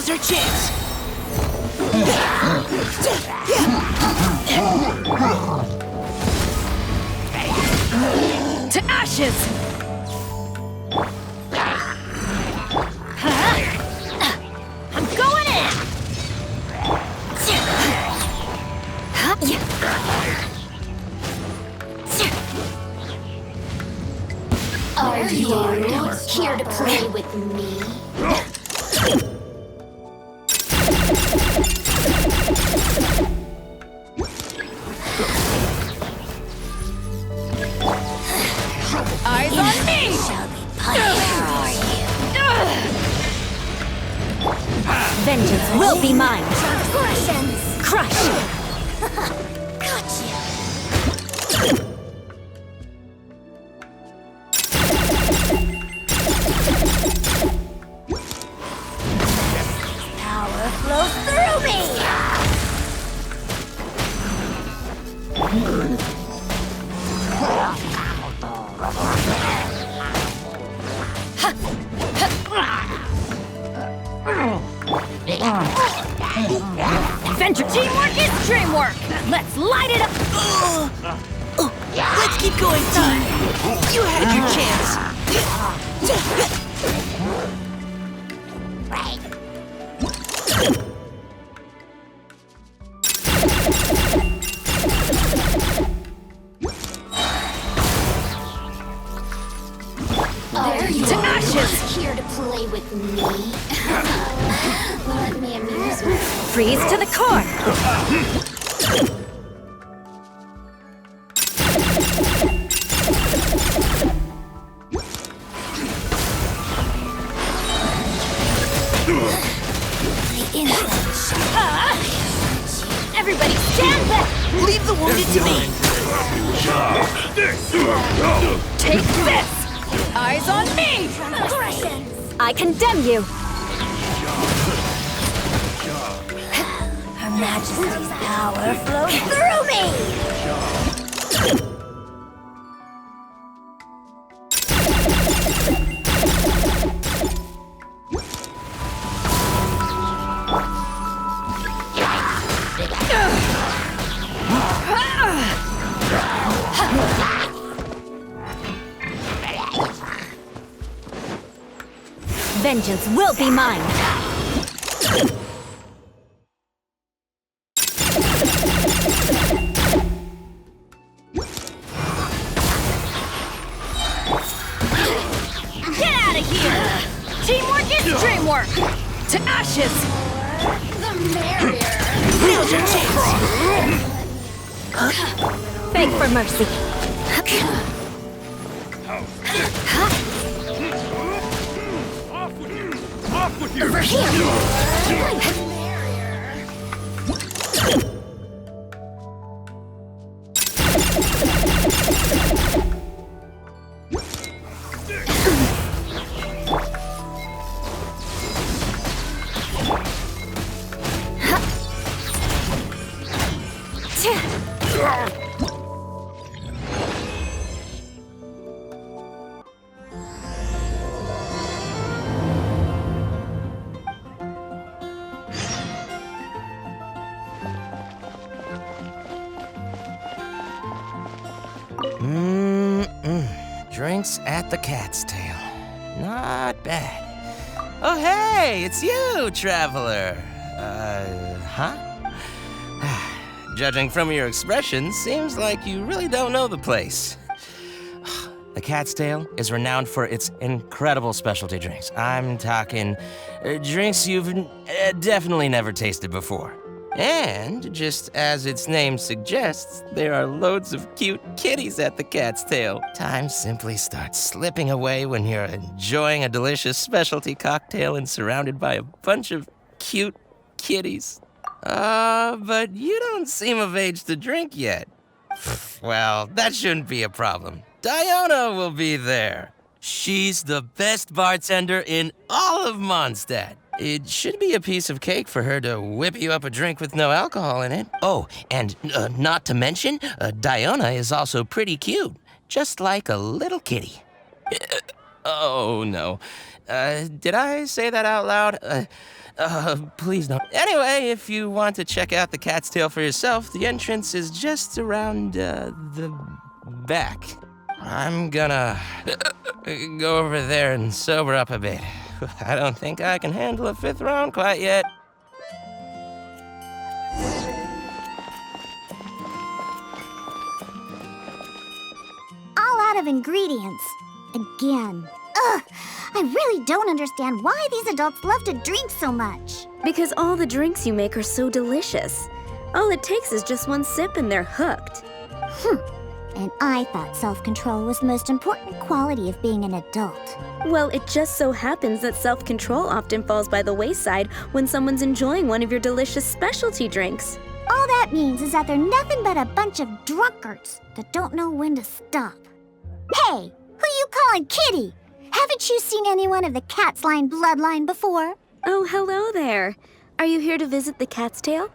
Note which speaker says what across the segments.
Speaker 1: Now's our chance!
Speaker 2: To ashes! I'm going in!
Speaker 3: Are you here to play with me?
Speaker 2: Eyes on me!
Speaker 3: Shall be punished.
Speaker 2: Vengeance will be mine!
Speaker 3: Transgressions!
Speaker 2: Crush!
Speaker 3: Gotcha! Power flows through me!
Speaker 2: Adventure teamwork is dreamwork! Let's light it up!
Speaker 1: Let's keep going, team! You had your chance!
Speaker 3: Are you
Speaker 2: To ashes!
Speaker 3: here to play with me? Let me amuse myself.
Speaker 2: Freeze to the core! Everybody stand back!
Speaker 1: Leave the wounded to me!
Speaker 2: Take this! Eyes on me!
Speaker 3: Transgressions!
Speaker 2: I condemn you!
Speaker 3: Her Majesty's power flows through me!
Speaker 2: Vengeance will be mine! Get out of here! Teamwork is dreamwork! To ashes!
Speaker 3: The merrier!
Speaker 1: Now's your chance!
Speaker 2: Beg for mercy!
Speaker 3: Over here!
Speaker 4: Drinks at the Cat's Tail. Not bad. Oh, hey, it's you, traveler. Huh? Judging from your expression, seems like you really don't know the place. The Cat's Tail is renowned for its incredible specialty drinks. I'm talking drinks you've definitely never tasted before. And, just as its name suggests, there are loads of cute kitties at the Cat's Tail. Time simply starts slipping away when you're enjoying a delicious specialty cocktail and surrounded by a bunch of cute kitties. But you don't seem of age to drink yet. Well, that shouldn't be a problem. Diona will be there. She's the best bartender in all of Mondstadt. It should be a piece of cake for her to whip you up a drink with no alcohol in it. Oh, and not to mention, Diona is also pretty cute, just like a little kitty. Oh, no. Did I say that out loud? Please don't. Anyway, if you want to check out the cat's tail for yourself, the entrance is just around, the back. I'm gonna go over there and sober up a bit. I don't think I can handle a 5th round quite yet.
Speaker 3: All out of ingredients. Again. Ugh, I really don't understand why these adults love to drink so much.
Speaker 2: Because all the drinks you make are so delicious. All it takes is just one sip and they're hooked.
Speaker 3: And I thought self-control was the most important quality of being an adult.
Speaker 2: Well, it just so happens that self-control often falls by the wayside when someone's enjoying one of your delicious specialty drinks.
Speaker 3: All that means is that they're nothing but a bunch of drunkards that don't know when to stop. Hey, who you calling kitty? Haven't you seen anyone of the cat's line bloodline before?
Speaker 2: Oh, hello there. Are you here to visit the cat's tail?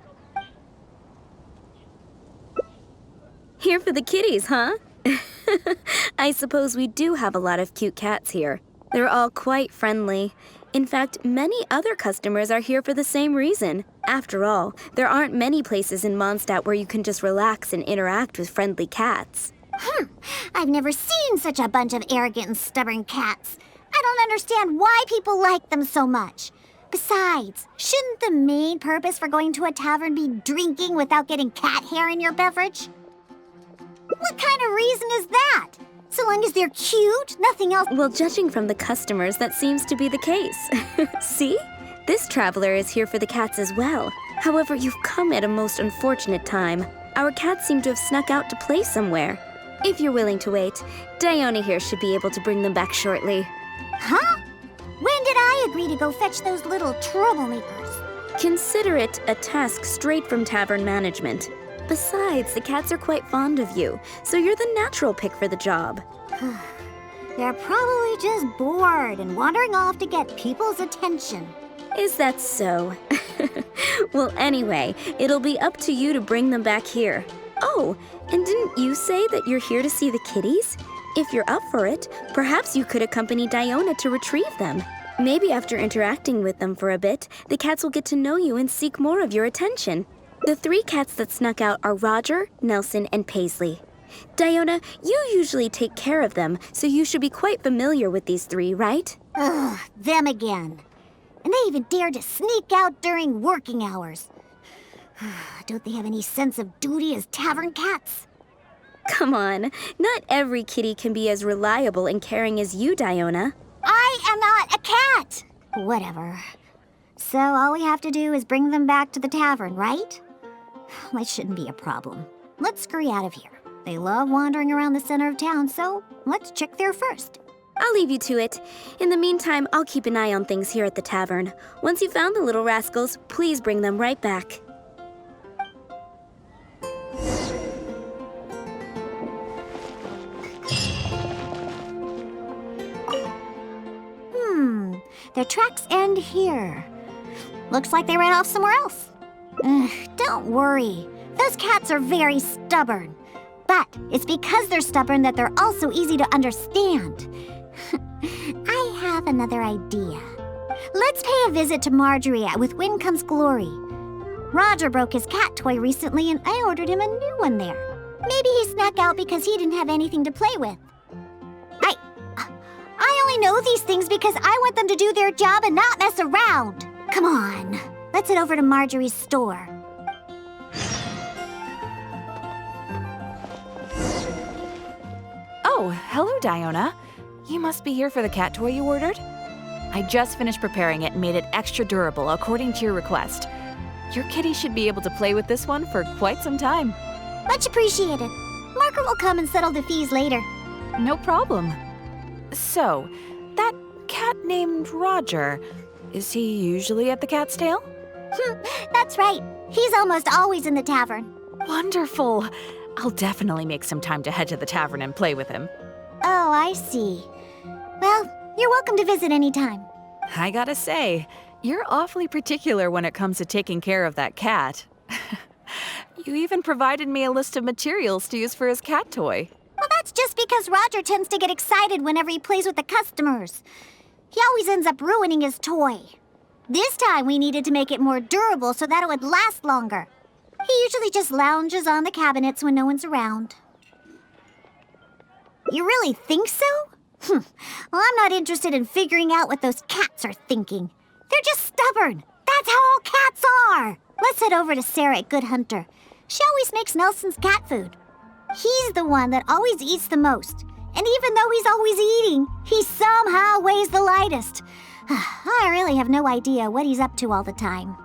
Speaker 2: Here for the kitties, huh? I suppose we do have a lot of cute cats here. They're all quite friendly. In fact, many other customers are here for the same reason. After all, there aren't many places in Mondstadt where you can just relax and interact with friendly cats.
Speaker 3: I've never seen such a bunch of arrogant and stubborn cats. I don't understand why people like them so much. Besides, shouldn't the main purpose for going to a tavern be drinking without getting cat hair in your beverage? What kind of reason is that? So long as they're cute, nothing else.
Speaker 2: Well, judging from the customers, that seems to be the case. See? This traveler is here for the cats as well. However, you've come at a most unfortunate time. Our cats seem to have snuck out to play somewhere. If you're willing to wait, Diona here should be able to bring them back shortly.
Speaker 3: Huh? When did I agree to go fetch those little troublemakers?
Speaker 2: Consider it a task straight from tavern management. Besides, the cats are quite fond of you, so you're the natural pick for the job.
Speaker 3: They're probably just bored and wandering off to get people's attention.
Speaker 2: Is that so? Well, anyway, it'll be up to you to bring them back here. Oh, and didn't you say that you're here to see the kitties? If you're up for it, perhaps you could accompany Diona to retrieve them. Maybe after interacting with them for a bit, the cats will get to know you and seek more of your attention. The 3 cats that snuck out are Roger, Nelson, and Paisley. Diona, you usually take care of them, so you should be quite familiar with these 3, right?
Speaker 3: Ugh, them again. And they even dare to sneak out during working hours. Don't they have any sense of duty as tavern cats?
Speaker 2: Come on, not every kitty can be as reliable and caring as you, Diona.
Speaker 3: I am not a cat! Whatever. So all we have to do is bring them back to the tavern, right? That shouldn't be a problem. Let's scurry out of here. They love wandering around the center of town, so let's check there first.
Speaker 2: I'll leave you to it. In the meantime, I'll keep an eye on things here at the tavern. Once you've found the little rascals, please bring them right back.
Speaker 3: Their tracks end here. Looks like they ran off somewhere else. Don't worry. Those cats are very stubborn. But it's because they're stubborn that they're also easy to understand. I have another idea. Let's pay a visit to Marjorie With Wind Comes Glory. Roger broke his cat toy recently and I ordered him a new one there. Maybe he snuck out because he didn't have anything to play with. I only know these things because I want them to do their job and not mess around. Come on, let's head over to Marjorie's store.
Speaker 5: Oh, hello, Diona. You must be here for the cat toy you ordered? I just finished preparing it and made it extra durable according to your request. Your kitty should be able to play with this one for quite some time.
Speaker 3: Much appreciated. Margaret will come and settle the fees later.
Speaker 5: No problem. So, that cat named Roger, is he usually at the cat's tail?
Speaker 3: That's right. He's almost always in the tavern.
Speaker 5: Wonderful. I'll definitely make some time to head to the tavern and play with him.
Speaker 3: Oh, I see. Well, you're welcome to visit anytime.
Speaker 5: I gotta say, you're awfully particular when it comes to taking care of that cat. You even provided me a list of materials to use for his cat toy.
Speaker 3: Well, That's just because Roger tends to get excited whenever he plays with the customers. He always ends up ruining his toy. This time we needed to make it more durable so that it would last longer. He usually just lounges on the cabinets when no one's around. You really think so? Well, I'm not interested in figuring out what those cats are thinking. They're just stubborn. That's how all cats are. Let's head over to Sarah at Good Hunter. She always makes Nelson's cat food. He's the one that always eats the most. And even though he's always eating, he somehow weighs the lightest. I really have no idea what he's up to all the time.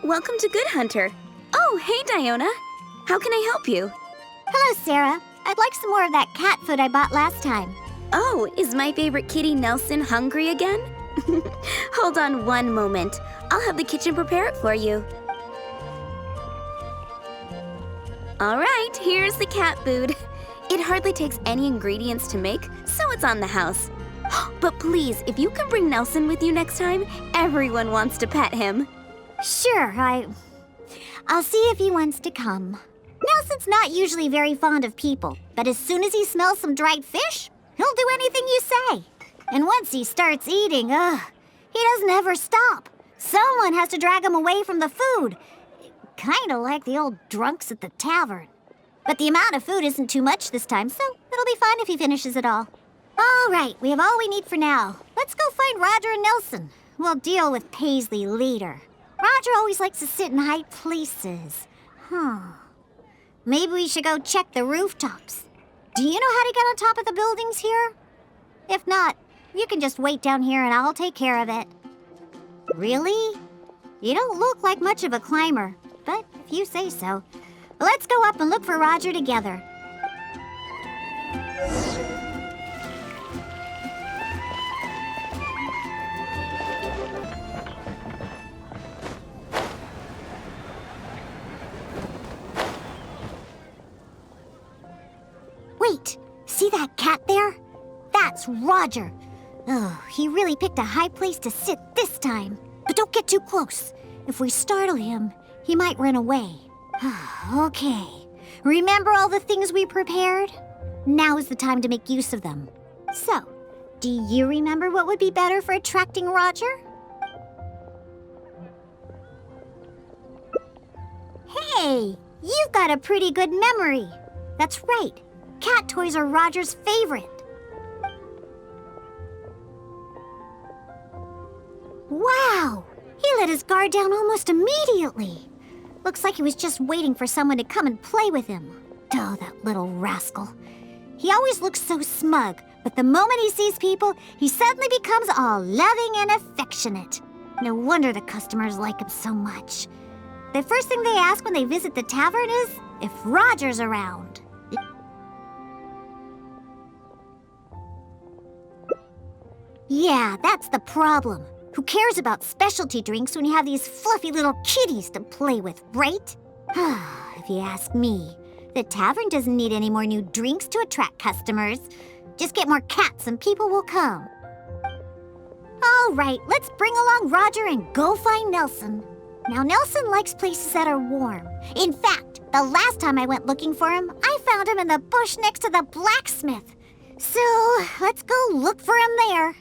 Speaker 2: Welcome to Good Hunter. Oh, hey, Diona. How can I help you?
Speaker 3: Hello, Sarah. I'd like some more of that cat food I bought last time.
Speaker 2: Oh, is my favorite kitty Nelson hungry again? Hold on one moment. I'll have the kitchen prepare it for you. All right, here's the cat food. It hardly takes any ingredients to make, so it's on the house. But please, if you can bring Nelson with you next time, everyone wants to pet him.
Speaker 3: Sure, I'll see if he wants to come. Nelson's not usually very fond of people, but as soon as he smells some dried fish, he'll do anything you say. And once he starts eating, he doesn't ever stop. Someone has to drag him away from the food. Kinda like the old drunks at the tavern. But the amount of food isn't too much this time, so it'll be fine if he finishes it all. All right, we have all we need for now. Let's go find Roger and Nelson. We'll deal with Paisley later. Roger always likes to sit in high places. Maybe we should go check the rooftops. Do you know how to get on top of the buildings here? If not, you can just wait down here and I'll take care of it. Really? You don't look like much of a climber, but if you say so. Let's go up and look for Roger together. Wait, see that cat there? That's Roger. Oh, he really picked a high place to sit this time. But don't get too close. If we startle him, he might run away. Okay. Remember all the things we prepared? Now is the time to make use of them. So, do you remember what would be better for attracting Roger? Hey, you've got a pretty good memory. That's right. Cat toys are Roger's favorite. Wow! He let his guard down almost immediately. Looks like he was just waiting for someone to come and play with him. Oh, that little rascal. He always looks so smug, but the moment he sees people, he suddenly becomes all loving and affectionate. No wonder the customers like him so much. The first thing they ask when they visit the tavern is if Roger's around. Yeah, that's the problem. Who cares about specialty drinks when you have these fluffy little kitties to play with, right? If you ask me, the tavern doesn't need any more new drinks to attract customers. Just get more cats and people will come. All right, let's bring along Roger and go find Nelson. Now, Nelson likes places that are warm. In fact, the last time I went looking for him, I found him in the bush next to the blacksmith. So, let's go look for him there.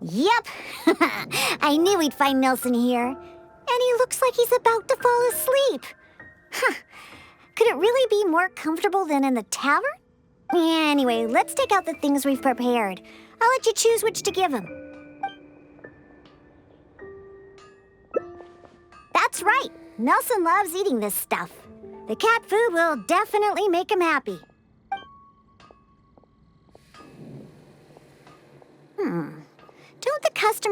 Speaker 3: Yep, I knew we'd find Nelson here. And he looks like he's about to fall asleep. Could it really be more comfortable than in the tavern? Anyway, let's take out the things we've prepared. I'll let you choose which to give him. That's right, Nelson loves eating this stuff. The cat food will definitely make him happy.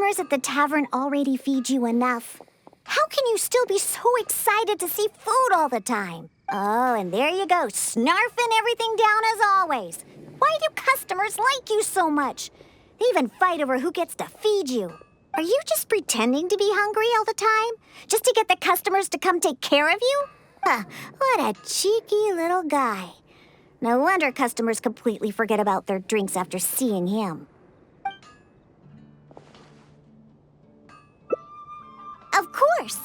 Speaker 3: customers at the tavern already feed you enough? How can you still be so excited to see food all the time? Oh, and there you go, snarfing everything down as always. Why do customers like you so much? They even fight over who gets to feed you. Are you just pretending to be hungry all the time? Just to get the customers to come take care of you? Huh, what a cheeky little guy. No wonder customers completely forget about their drinks after seeing him. Of course!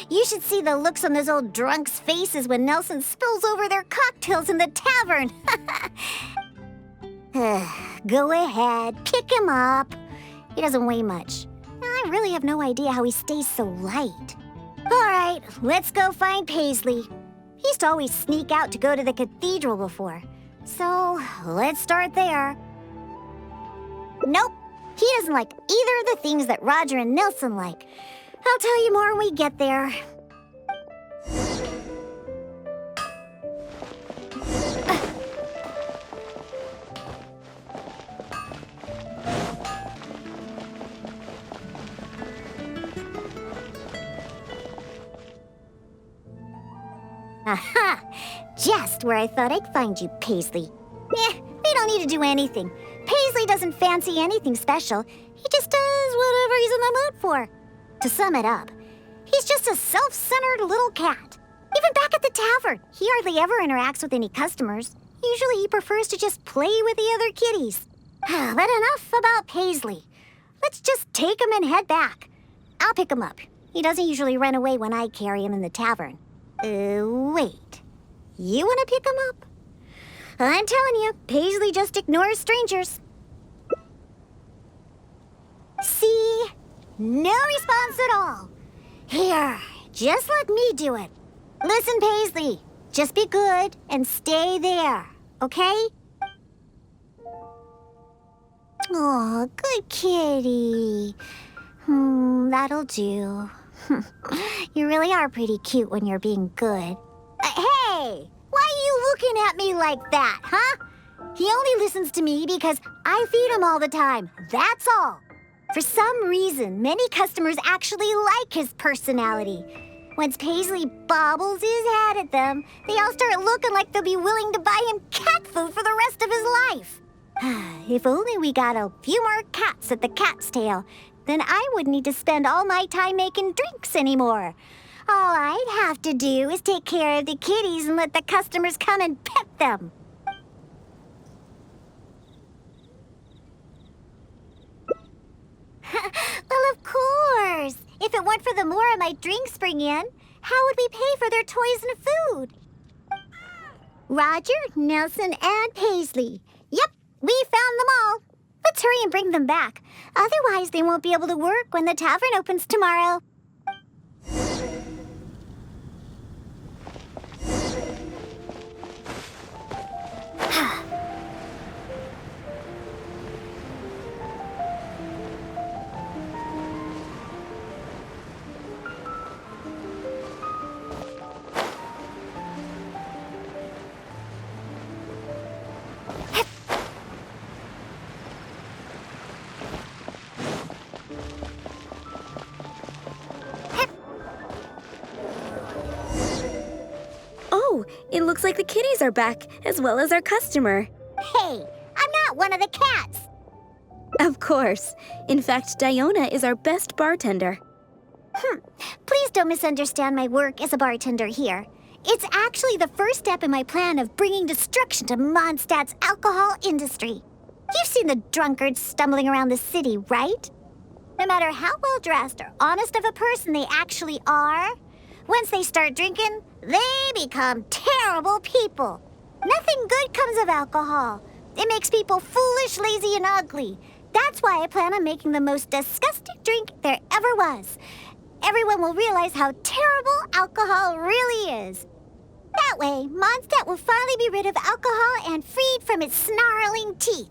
Speaker 3: You should see the looks on those old drunks' faces when Nelson spills over their cocktails in the tavern. Go ahead, pick him up. He doesn't weigh much. I really have no idea how he stays so light. All right, let's go find Paisley. He used to always sneak out to go to the cathedral before. So, let's start there. Nope, he doesn't like either of the things that Roger and Nelson like. I'll tell you more when we get there. Aha! Just where I thought I'd find you, Paisley. They don't need to do anything. Paisley doesn't fancy anything special. He just does whatever he's in the mood for. To sum it up, he's just a self-centered little cat. Even back at the tavern, he hardly ever interacts with any customers. Usually he prefers to just play with the other kitties. But enough about Paisley. Let's just take him and head back. I'll pick him up. He doesn't usually run away when I carry him in the tavern. Wait. You want to pick him up? I'm telling you, Paisley just ignores strangers. See? No response at all. Here, just let me do it. Listen, Paisley, just be good and stay there, okay? Oh, good kitty. That'll do. You really are pretty cute when you're being good. Hey, why are you looking at me like that, huh? He only listens to me because I feed him all the time, that's all. For some reason, many customers actually like his personality. Once Paisley bobbles his head at them, they all start looking like they'll be willing to buy him cat food for the rest of his life. If only we got a few more cats at the Cat's Tail, then I wouldn't need to spend all my time making drinks anymore. All I'd have to do is take care of the kitties and let the customers come and pet them. Well, of course. If it weren't for the more my drinks bring in, how would we pay for their toys and food? Roger, Nelson, and Paisley. Yep, we found them all. Let's hurry and bring them back. Otherwise, they won't be able to work when the tavern opens tomorrow.
Speaker 2: It looks like the kitties are back, as well as our customer.
Speaker 3: Hey, I'm not one of the cats.
Speaker 2: Of course. In fact, Diona is our best bartender.
Speaker 3: Please don't misunderstand my work as a bartender here. It's actually the first step in my plan of bringing destruction to Mondstadt's alcohol industry. You've seen the drunkards stumbling around the city, right? No matter how well-dressed or honest of a person they actually are, once they start drinking, they become terrible people. Nothing good comes of alcohol. It makes people foolish, lazy, and ugly. That's why I plan on making the most disgusting drink there ever was. Everyone will realize how terrible alcohol really is. That way, Mondstadt will finally be rid of alcohol and freed from its snarling teeth.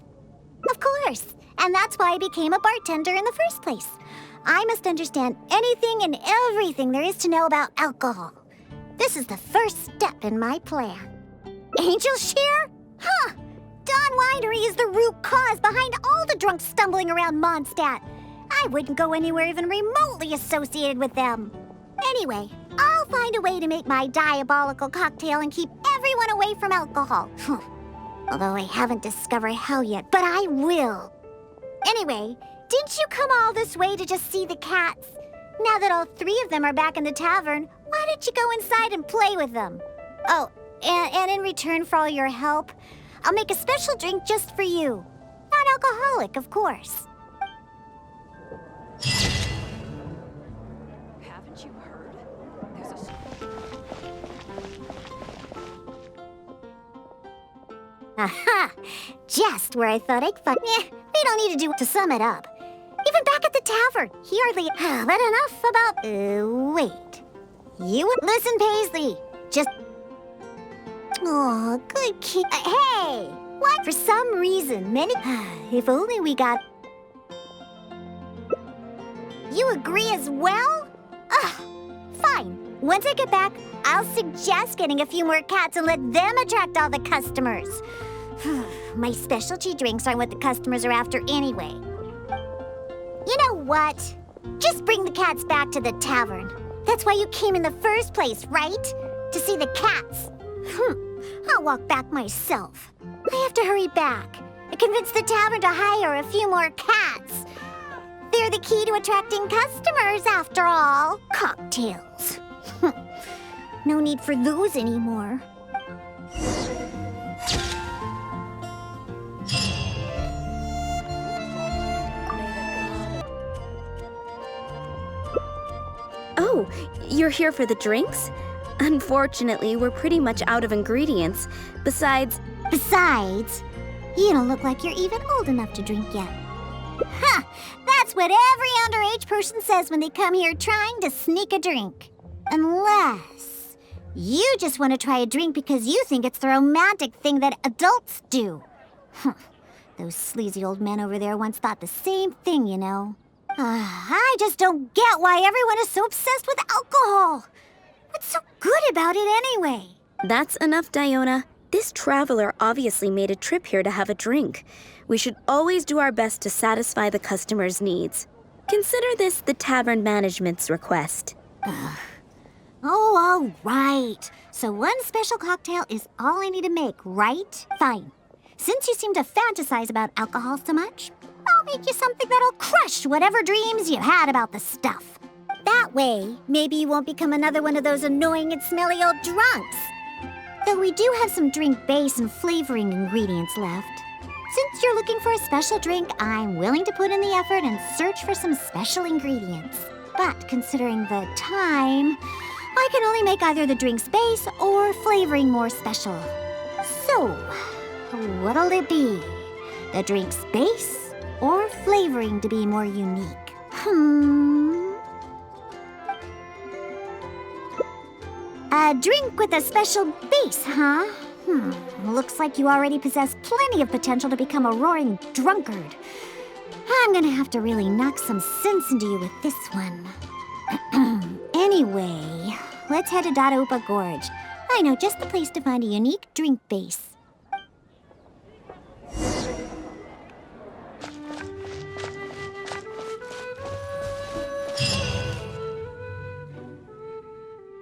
Speaker 3: Of course, and that's why I became a bartender in the first place. I must understand anything and everything there is to know about alcohol. This is the first step in my plan. Angel Shear? Dawn Winery is the root cause behind all the drunks stumbling around Mondstadt. I wouldn't go anywhere even remotely associated with them. Anyway, I'll find a way to make my diabolical cocktail and keep everyone away from alcohol. Although I haven't discovered how yet, but I will. Anyway, didn't you come all this way to just see the cats? Now that all three of them are back in the tavern, why don't you go inside and play with them? Oh, and in return for all your help, I'll make a special drink just for you. Non-alcoholic, of course.
Speaker 5: Haven't you heard? There's a...
Speaker 3: Aha! Just where I thought I'd find. We don't need to do it to sum it up. Even back at the tavern, he hardly. But enough about. Wait. You would listen, Paisley. Just. Oh, good kid. Hey! What? For some reason, many. If only we got. You agree as well? Fine. Once I get back, I'll suggest getting a few more cats and let them attract all the customers. My specialty drinks aren't what the customers are after anyway. You know what? Just bring the cats back to the tavern. That's why you came in the first place, right? To see the cats. I'll walk back myself. I have to hurry back. I convinced the tavern to hire a few more cats. They're the key to attracting customers, after all. Cocktails. No need for those anymore.
Speaker 2: Oh, you're here for the drinks? Unfortunately, we're pretty much out of ingredients. Besides,
Speaker 3: you don't look like you're even old enough to drink yet. That's what every underage person says when they come here trying to sneak a drink. Unless you just want to try a drink because you think it's the romantic thing that adults do. Those sleazy old men over there once thought the same thing, you know. I just don't get why everyone is so obsessed with alcohol. What's so good about it anyway?
Speaker 2: that's enough, Diona. This traveler obviously made a trip here to have a drink. We should always do our best to satisfy the customer's needs. Consider this the tavern management's request.
Speaker 3: Oh, all right. So one special cocktail is all I need to make, right? Fine. Since you seem to fantasize about alcohol so much, I'll make you something that'll crush whatever dreams you had about the stuff. That way, maybe you won't become another one of those annoying and smelly old drunks. Though we do have some drink base and flavoring ingredients left. Since you're looking for a special drink, I'm willing to put in the effort and search for some special ingredients. But considering the time, I can only make either the drink's base or flavoring more special. So, what'll it be? The drink's base or flavoring to be more unique? A drink with a special base, huh? Looks like you already possess plenty of potential to become a roaring drunkard. I'm gonna have to really knock some sense into you with this one. Anyway, let's head to Dada Gorge. I know just the place to find a unique drink base.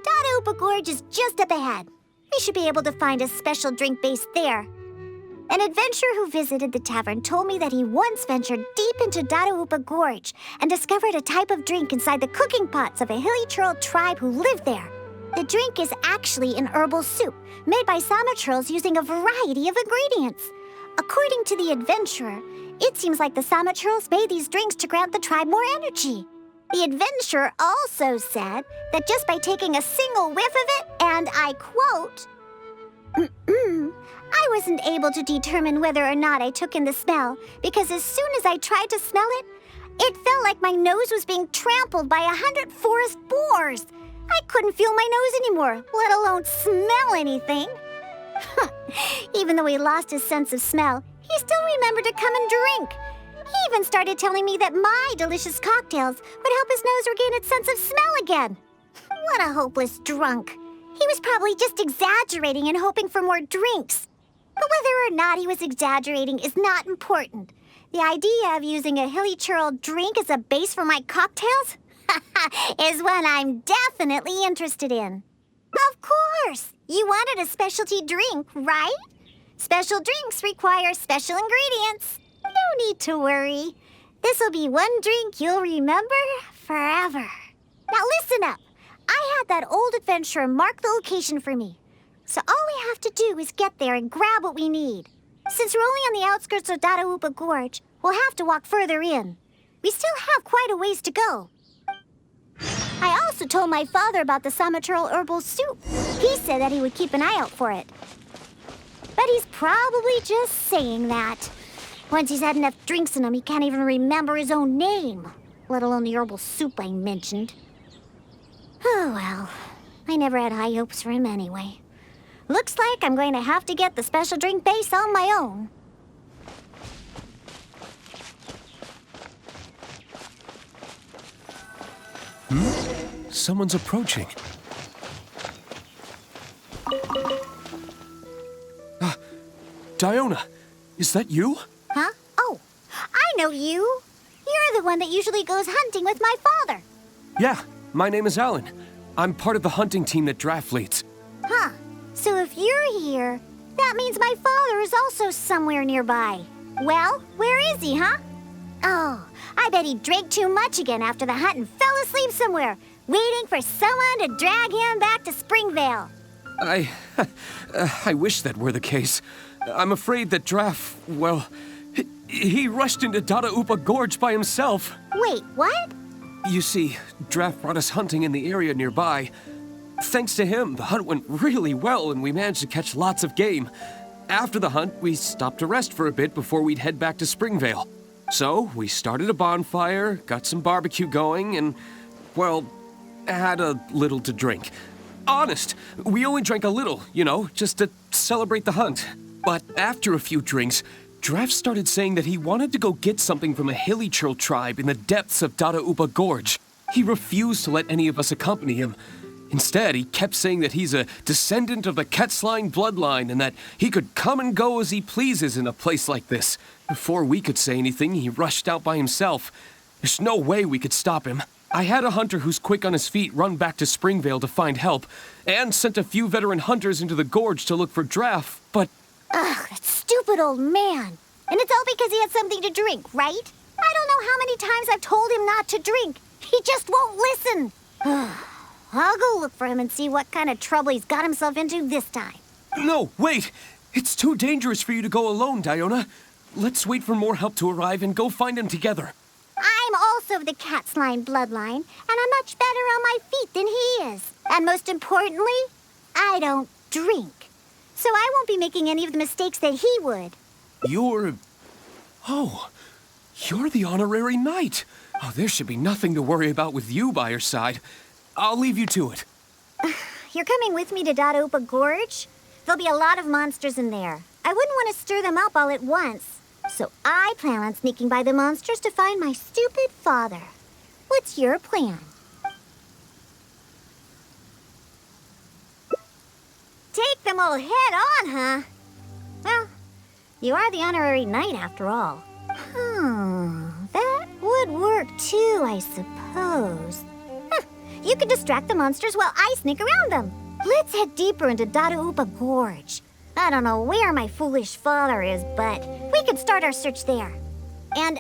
Speaker 3: Dada Gorge is just up ahead. We should be able to find a special drink base there. An adventurer who visited the tavern told me that he once ventured deep into Dada Gorge and discovered a type of drink inside the cooking pots of a hilly churl tribe who lived there. The drink is actually an herbal soup made by Sama churls using a variety of ingredients. According to the adventurer, it seems like the Sama churls made these drinks to grant the tribe more energy. The adventurer also said that just by taking a single whiff of it, and I quote, I wasn't able to determine whether or not I took in the smell, because as soon as I tried to smell it, it felt like my nose was being trampled by 100 forest boars. I couldn't feel my nose anymore, let alone smell anything. Even though he lost his sense of smell, he still remembered to come and drink. He even started telling me that my delicious cocktails would help his nose regain its sense of smell again. What a hopeless drunk. He was probably just exaggerating and hoping for more drinks. But whether or not he was exaggerating is not important. The idea of using a hilly churl drink as a base for my cocktails is one I'm definitely interested in. Of course! You wanted a specialty drink, right? Special drinks require special ingredients. No need to worry. This'll be one drink you'll remember forever. Now listen up. I had that old adventurer mark the location for me. So all we have to do is get there and grab what we need. Since we're only on the outskirts of Dadaupa Gorge, we'll have to walk further in. We still have quite a ways to go. I also told my father about the Samachurl herbal soup. He said that he would keep an eye out for it. But he's probably just saying that. Once he's had enough drinks in him, he can't even remember his own name, let alone the herbal soup I mentioned. Oh well, I never had high hopes for him anyway. Looks like I'm going to have to get the special drink base on my own.
Speaker 6: Someone's approaching. Diona, is that you?
Speaker 3: Huh? Oh, I know you. You're the one that usually goes hunting with my father.
Speaker 6: Yeah, my name is Alan. I'm part of the hunting team that Draft leads.
Speaker 3: Huh. So if you're here, that means my father is also somewhere nearby. Well, where is he, huh? Oh, I bet he drank too much again after the hunt and fell asleep somewhere, waiting for someone to drag him back to Springvale.
Speaker 6: I wish that were the case. I'm afraid that Draft, well, he rushed into Dadaupa Gorge by himself.
Speaker 3: Wait, what?
Speaker 6: You see, Draft brought us hunting in the area nearby. Thanks to him, the hunt went really well and we managed to catch lots of game. After the hunt, we stopped to rest for a bit before we'd head back to Springvale. So, we started a bonfire, got some barbecue going, and, well, had a little to drink. Honest, we only drank a little, just to celebrate the hunt. But after a few drinks, Draft started saying that he wanted to go get something from a hilly churl tribe in the depths of Dadaupa Gorge. He refused to let any of us accompany him. Instead, he kept saying that he's a descendant of the Quetzline bloodline and that he could come and go as he pleases in a place like this. Before we could say anything, he rushed out by himself. There's no way we could stop him. I had a hunter who's quick on his feet run back to Springvale to find help, and sent a few veteran hunters into the gorge to look for Draft, but...
Speaker 3: Ugh, that stupid old man. And it's all because he had something to drink, right? I don't know how many times I've told him not to drink. He just won't listen. I'll go look for him and see what kind of trouble he's got himself into this time.
Speaker 6: No, wait! It's too dangerous for you to go alone, Diona. Let's wait for more help to arrive and go find him together.
Speaker 3: I'm also of the Quetzline bloodline, and I'm much better on my feet than he is. And most importantly, I don't drink. So I won't be making any of the mistakes that he would.
Speaker 6: You're the honorary knight. Oh, there should be nothing to worry about with you by your side. I'll leave you to it.
Speaker 3: You're coming with me to Dadaupa Gorge? There'll be a lot of monsters in there. I wouldn't want to stir them up all at once. So I plan on sneaking by the monsters to find my stupid father. What's your plan? Take them all head on, huh? Well, you are the honorary knight after all. That would work too, I suppose. You could distract the monsters while I sneak around them. Let's head deeper into Dadaupa Gorge. I don't know where my foolish father is, but we could start our search there. And,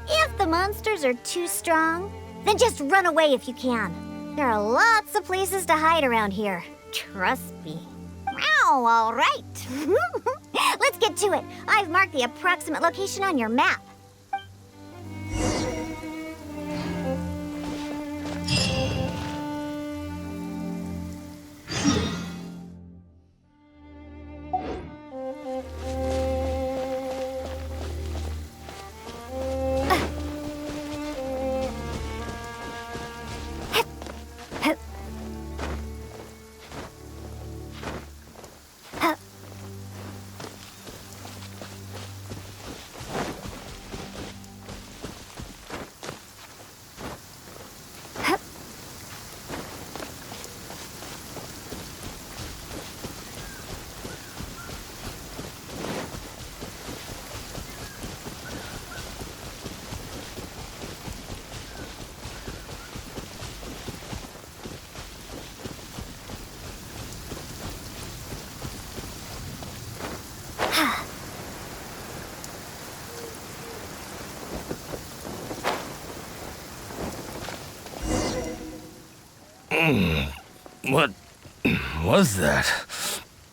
Speaker 3: if the monsters are too strong, then just run away if you can. There are lots of places to hide around here. Trust me. Wow, all right. Let's get to it. I've marked the approximate location on your map.
Speaker 4: What was that?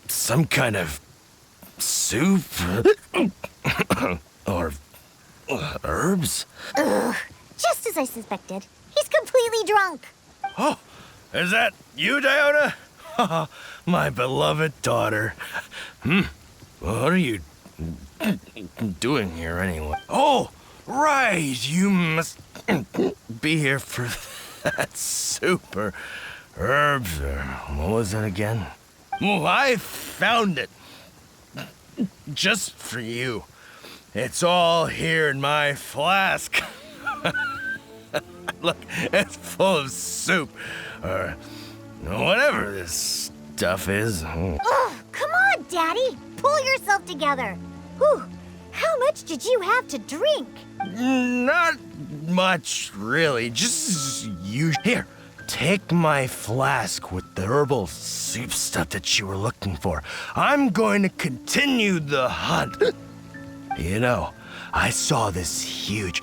Speaker 4: Some kind of soup? Or herbs?
Speaker 3: Ugh, just as I suspected. He's completely drunk.
Speaker 4: Oh, is that you, Diona? My beloved daughter. What are you doing here anyway? Oh, right, you must be here for that soup or herbs or what was it again? Oh, I found it. Just for you. It's all here in my flask. Look, it's full of soup or whatever this stuff is.
Speaker 3: Ugh, come on, Daddy. Pull yourself together. Whew. How much did you have to drink?
Speaker 4: Not much, really. Just you. Here, take my flask with the herbal soup stuff that you were looking for. I'm going to continue the hunt. You know, I saw this huge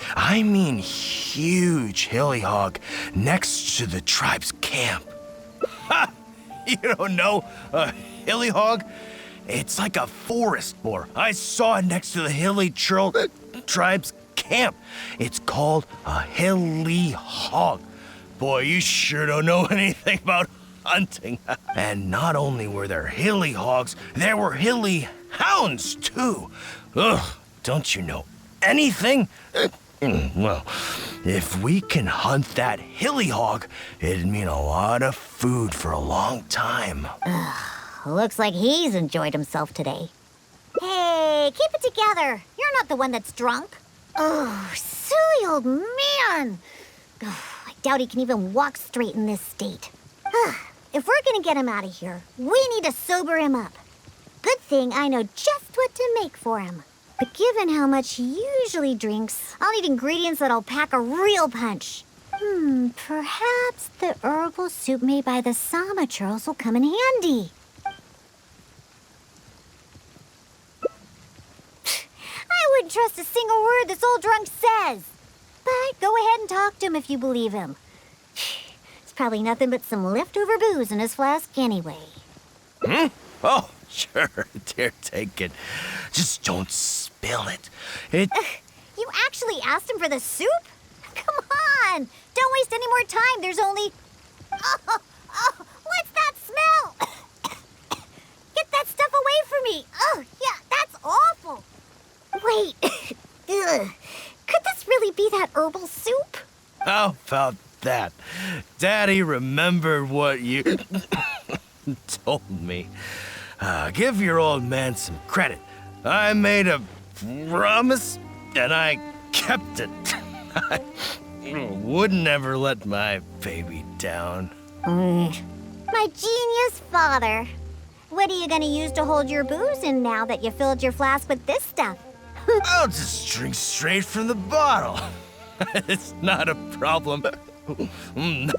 Speaker 4: hilly hog next to the tribe's camp. Ha! You don't know a hilly hog? It's like a forest boar. I saw it next to the hilly tribe's camp. It's called a hilly hog. Boy, you sure don't know anything about hunting. And not only were there hilly hogs, there were hilly hounds, too. Ugh, don't you know anything? Well, if we can hunt that hilly hog, it'd mean a lot of food for a long time.
Speaker 3: Looks like he's enjoyed himself today. Hey, keep it together. You're not the one that's drunk. Oh, silly old man. Oh, I doubt he can even walk straight in this state. If we're gonna get him out of here, we need to sober him up. Good thing I know just what to make for him. But given how much he usually drinks, I'll need ingredients that'll pack a real punch. Perhaps the herbal soup made by the Sama churls will come in handy. I wouldn't trust a single word this old drunk says. But go ahead and talk to him if you believe him. It's probably nothing but some leftover booze in his flask anyway.
Speaker 4: Oh, sure, dear, take it. Just don't spill it.
Speaker 3: You actually asked him for the soup? Come on! Don't waste any more time. There's only... Oh, what's that smell? Get that stuff away from me. Oh, yeah, that's awful. Wait. Ugh. Could this really be that herbal soup?
Speaker 4: How about that? Daddy remembered what you told me. Give your old man some credit. I made a promise, and I kept it. I would never let my baby down.
Speaker 3: My genius father. What are you gonna use to hold your booze in now that you filled your flask with this stuff?
Speaker 4: I'll just drink straight from the bottle. It's not a problem.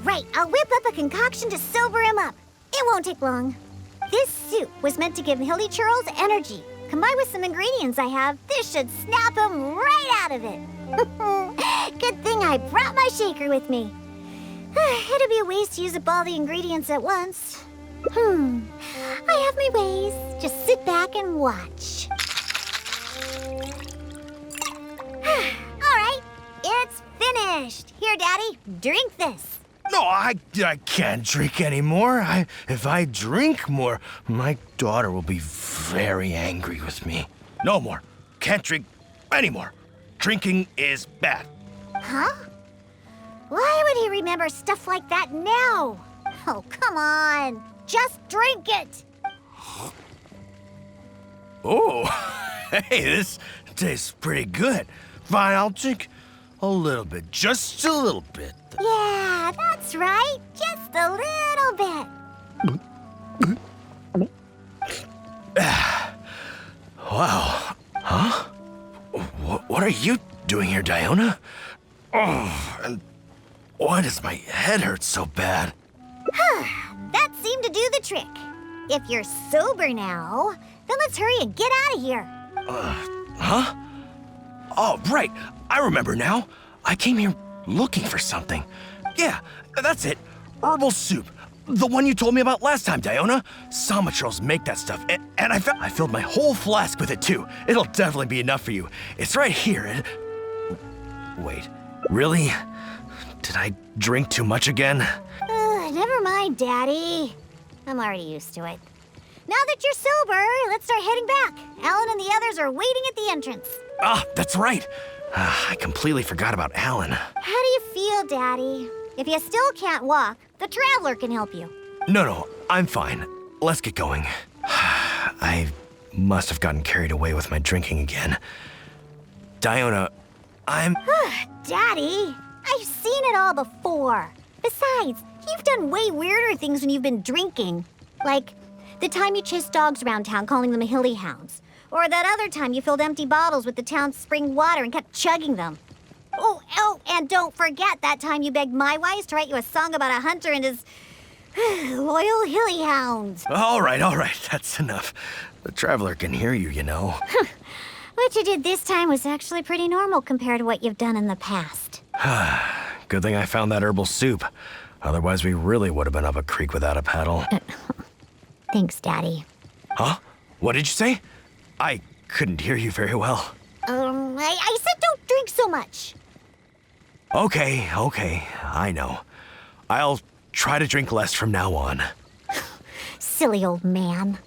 Speaker 3: Right, I'll whip up a concoction to sober him up. It won't take long. This soup was meant to give Hilly Churls energy. Combined with some ingredients I have, this should snap him right out of it. Good thing I brought my shaker with me. It'd be a waste to use up all the ingredients at once. I have my ways. Just sit back and watch. All right, it's finished. Here, Daddy, drink this.
Speaker 4: No, I can't drink anymore. If I drink more, my daughter will be very angry with me. No more. Can't drink anymore. Drinking is bad.
Speaker 3: Huh? Why would he remember stuff like that now? Oh, come on. Just drink it.
Speaker 4: Oh, hey, this tastes pretty good. Fine, I'll drink a little bit, just a little bit.
Speaker 3: Yeah, that's right. Just a little bit.
Speaker 4: Wow. Huh? What are you doing here, Diona? Oh, and why does my head hurt so bad?
Speaker 3: That seemed to do the trick. If you're sober now, then let's hurry and get out of here.
Speaker 4: Huh? Oh, right. I remember now. I came here looking for something. Yeah, that's it. Herbal soup.
Speaker 7: The one you told me about last time, Diona. Samatrals make that stuff, and I filled my whole flask with it too. It'll definitely be enough for you. It's right here. Wait, really? Did I drink too much again?
Speaker 3: Never mind, Daddy. I'm already used to it. Now that you're sober, let's start heading back. Alan and the others are waiting at the entrance.
Speaker 7: Ah, that's right. I completely forgot about Alan.
Speaker 3: How do you feel, Daddy? If you still can't walk, the Traveler can help you.
Speaker 7: No, I'm fine. Let's get going. I must have gotten carried away with my drinking again. Diona, I'm...
Speaker 3: Daddy, I've seen it all before. Besides, you've done way weirder things when you've been drinking. Like the time you chased dogs around town calling them hilly hounds. Or that other time you filled empty bottles with the town's spring water and kept chugging them. Oh, and don't forget that time you begged my wise to write you a song about a hunter and his loyal hilly hounds.
Speaker 7: All right, that's enough. The Traveler can hear you, you know.
Speaker 3: What you did this time was actually pretty normal compared to what you've done in the past.
Speaker 7: Good thing I found that herbal soup. Otherwise, we really would have been up a creek without a paddle.
Speaker 3: Thanks, Daddy.
Speaker 7: Huh? What did you say? I couldn't hear you very well.
Speaker 3: I said don't drink so much.
Speaker 7: Okay, I know. I'll try to drink less from now on.
Speaker 3: Silly old man.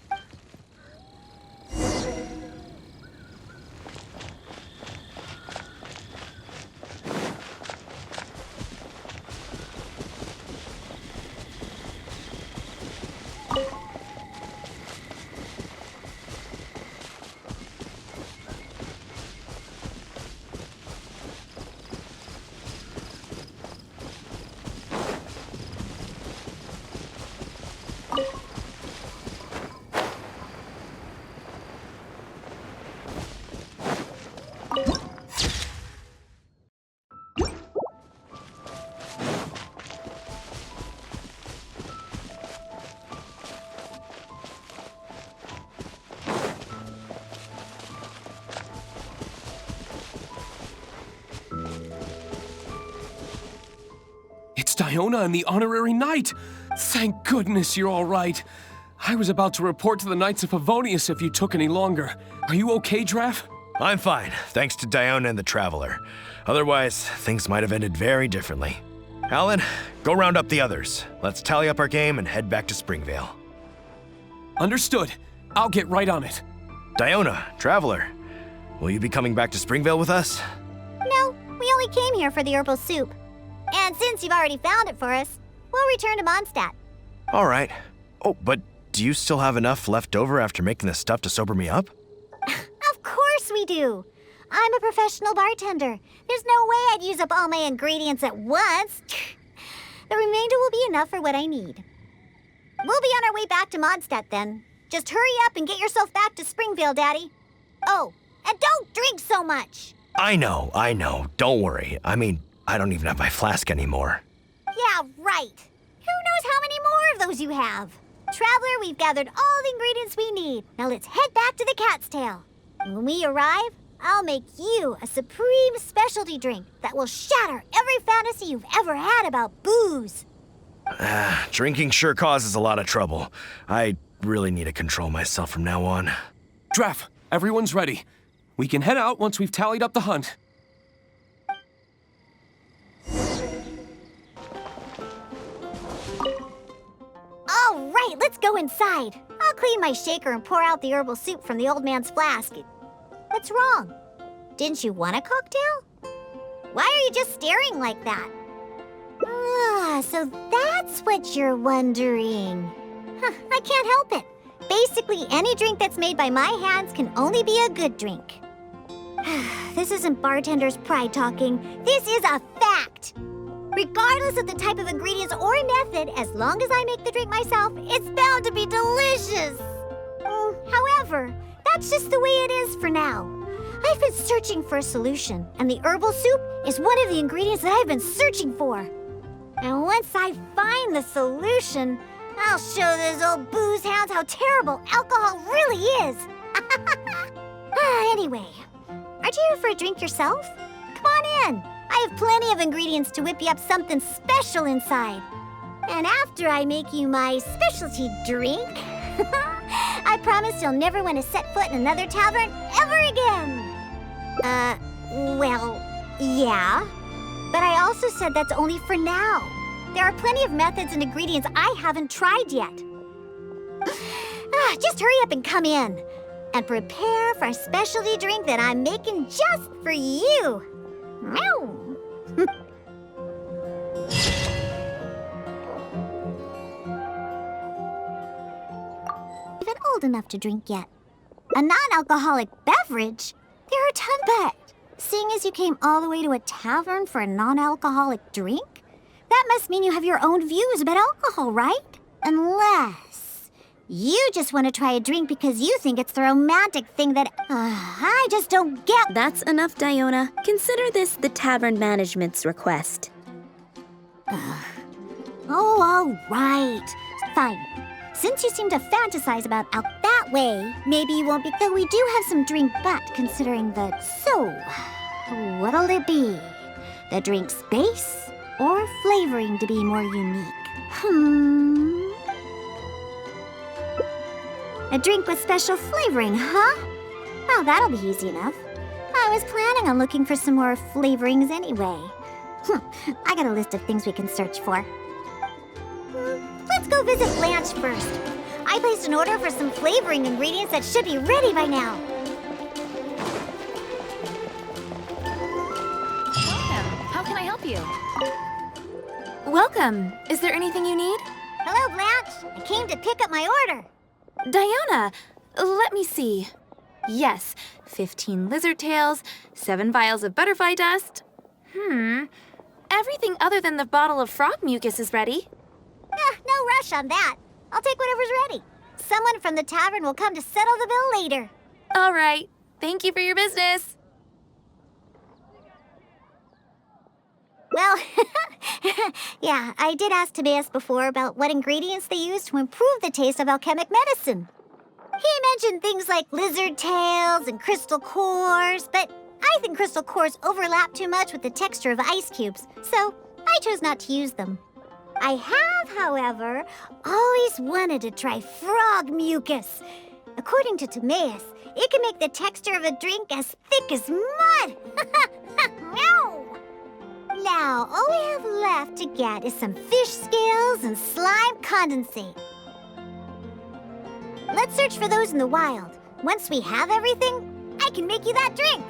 Speaker 6: It's Diona and the Honorary Knight! Thank goodness you're all right. I was about to report to the Knights of Favonius if you took any longer. Are you okay, Draff?
Speaker 7: I'm fine, thanks to Diona and the Traveler. Otherwise, things might have ended very differently. Alan, go round up the others. Let's tally up our game and head back to Springvale.
Speaker 6: Understood. I'll get right on it.
Speaker 7: Diona, Traveler, will you be coming back to Springvale with us?
Speaker 3: No, we only came here for the herbal soup. And since you've already found it for us, we'll return to Mondstadt.
Speaker 7: All right. Oh, but do you still have enough left over after making this stuff to sober me up?
Speaker 3: Of course we do. I'm a professional bartender. There's no way I'd use up all my ingredients at once. The remainder will be enough for what I need. We'll be on our way back to Mondstadt then. Just hurry up and get yourself back to Springvale, Daddy. Oh, and don't drink so much.
Speaker 7: I know. Don't worry. I mean, I don't even have my flask anymore.
Speaker 3: Yeah, right. Who knows how many more of those you have? Traveler, we've gathered all the ingredients we need. Now let's head back to the Cat's Tail. And when we arrive, I'll make you a supreme specialty drink that will shatter every fantasy you've ever had about booze.
Speaker 7: Drinking sure causes a lot of trouble. I really need to control myself from now on.
Speaker 6: Draff, everyone's ready. We can head out once we've tallied up the hunt.
Speaker 3: All right, let's go inside. I'll clean my shaker and pour out the herbal soup from the old man's flask. What's wrong? Didn't you want a cocktail? Why are you just staring like that? So that's what you're wondering. I can't help it. Basically, any drink that's made by my hands can only be a good drink. This isn't bartender's pride talking. This is a fact. Regardless of the type of ingredients or method, as long as I make the drink myself, it's bound to be delicious. However, that's just the way it is for now. I've been searching for a solution, and the herbal soup is one of the ingredients that I've been searching for. And once I find the solution, I'll show those old booze hounds how terrible alcohol really is. Anyway, aren't you here for a drink yourself? Come on in. I have plenty of ingredients to whip you up something special inside. And after I make you my specialty drink, I promise you'll never want to set foot in another tavern ever again. Well, yeah. But I also said that's only for now. There are plenty of methods and ingredients I haven't tried yet. Just hurry up and come in. And prepare for a specialty drink that I'm making just for you. Meow. Even old enough to drink yet. A non-alcoholic beverage? There are tons, but seeing as you came all the way to a tavern for a non-alcoholic drink, that must mean you have your own views about alcohol, right? Unless you just want to try a drink because you think it's the romantic thing that I just don't get.
Speaker 2: That's enough, Diona. Consider this the tavern management's request.
Speaker 3: Oh, all right. Fine. Since you seem to fantasize about out that way, maybe you won't be. Though we do have some drink, but considering the. So, what'll it be? The drink's base or flavoring to be more unique? A drink with special flavoring, huh? Oh, that'll be easy enough. I was planning on looking for some more flavorings anyway. I got a list of things we can search for. Let's go visit Blanche first. I placed an order for some flavoring ingredients that should be ready by now.
Speaker 5: Welcome. How can I help you? Welcome. Is there anything you need?
Speaker 3: Hello, Blanche. I came to pick up my order.
Speaker 5: Diona, let me see. Yes, 15 lizard tails, 7 vials of butterfly dust. Everything other than the bottle of frog mucus is ready.
Speaker 3: No rush on that. I'll take whatever's ready. Someone from the tavern will come to settle the bill later.
Speaker 5: All right. Thank you for your business.
Speaker 3: Well, yeah, I did ask Timaeus before about what ingredients they use to improve the taste of alchemic medicine. He mentioned things like lizard tails and crystal cores, but I think crystal cores overlap too much with the texture of ice cubes, so I chose not to use them. I have, however, always wanted to try frog mucus. According to Timaeus, it can make the texture of a drink as thick as mud. No! Now, all we have left to get is some fish scales and slime condensate. Let's search for those in the wild. Once we have everything, I can make you that drink.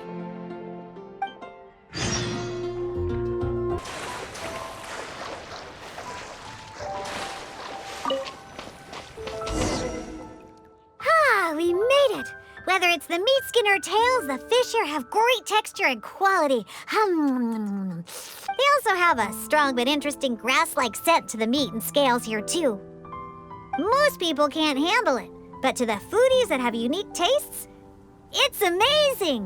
Speaker 3: We made it! Whether it's the meat skin or tails, the fish here have great texture and quality. They also have a strong but interesting grass-like scent to the meat and scales here, too. Most people can't handle it, but to the foodies that have unique tastes, it's amazing!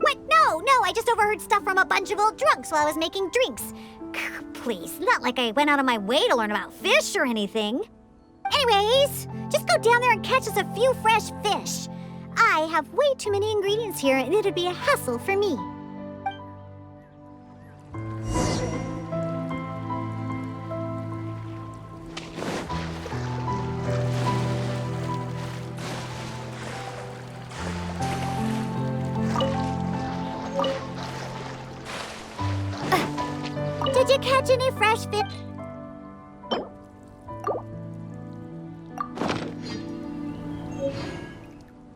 Speaker 3: What? No, I just overheard stuff from a bunch of old drunks while I was making drinks. Please, not like I went out of my way to learn about fish or anything. Anyways, just go down there and catch us a few fresh fish. I have way too many ingredients here, and it'd be a hassle for me. Did you catch any fresh fish?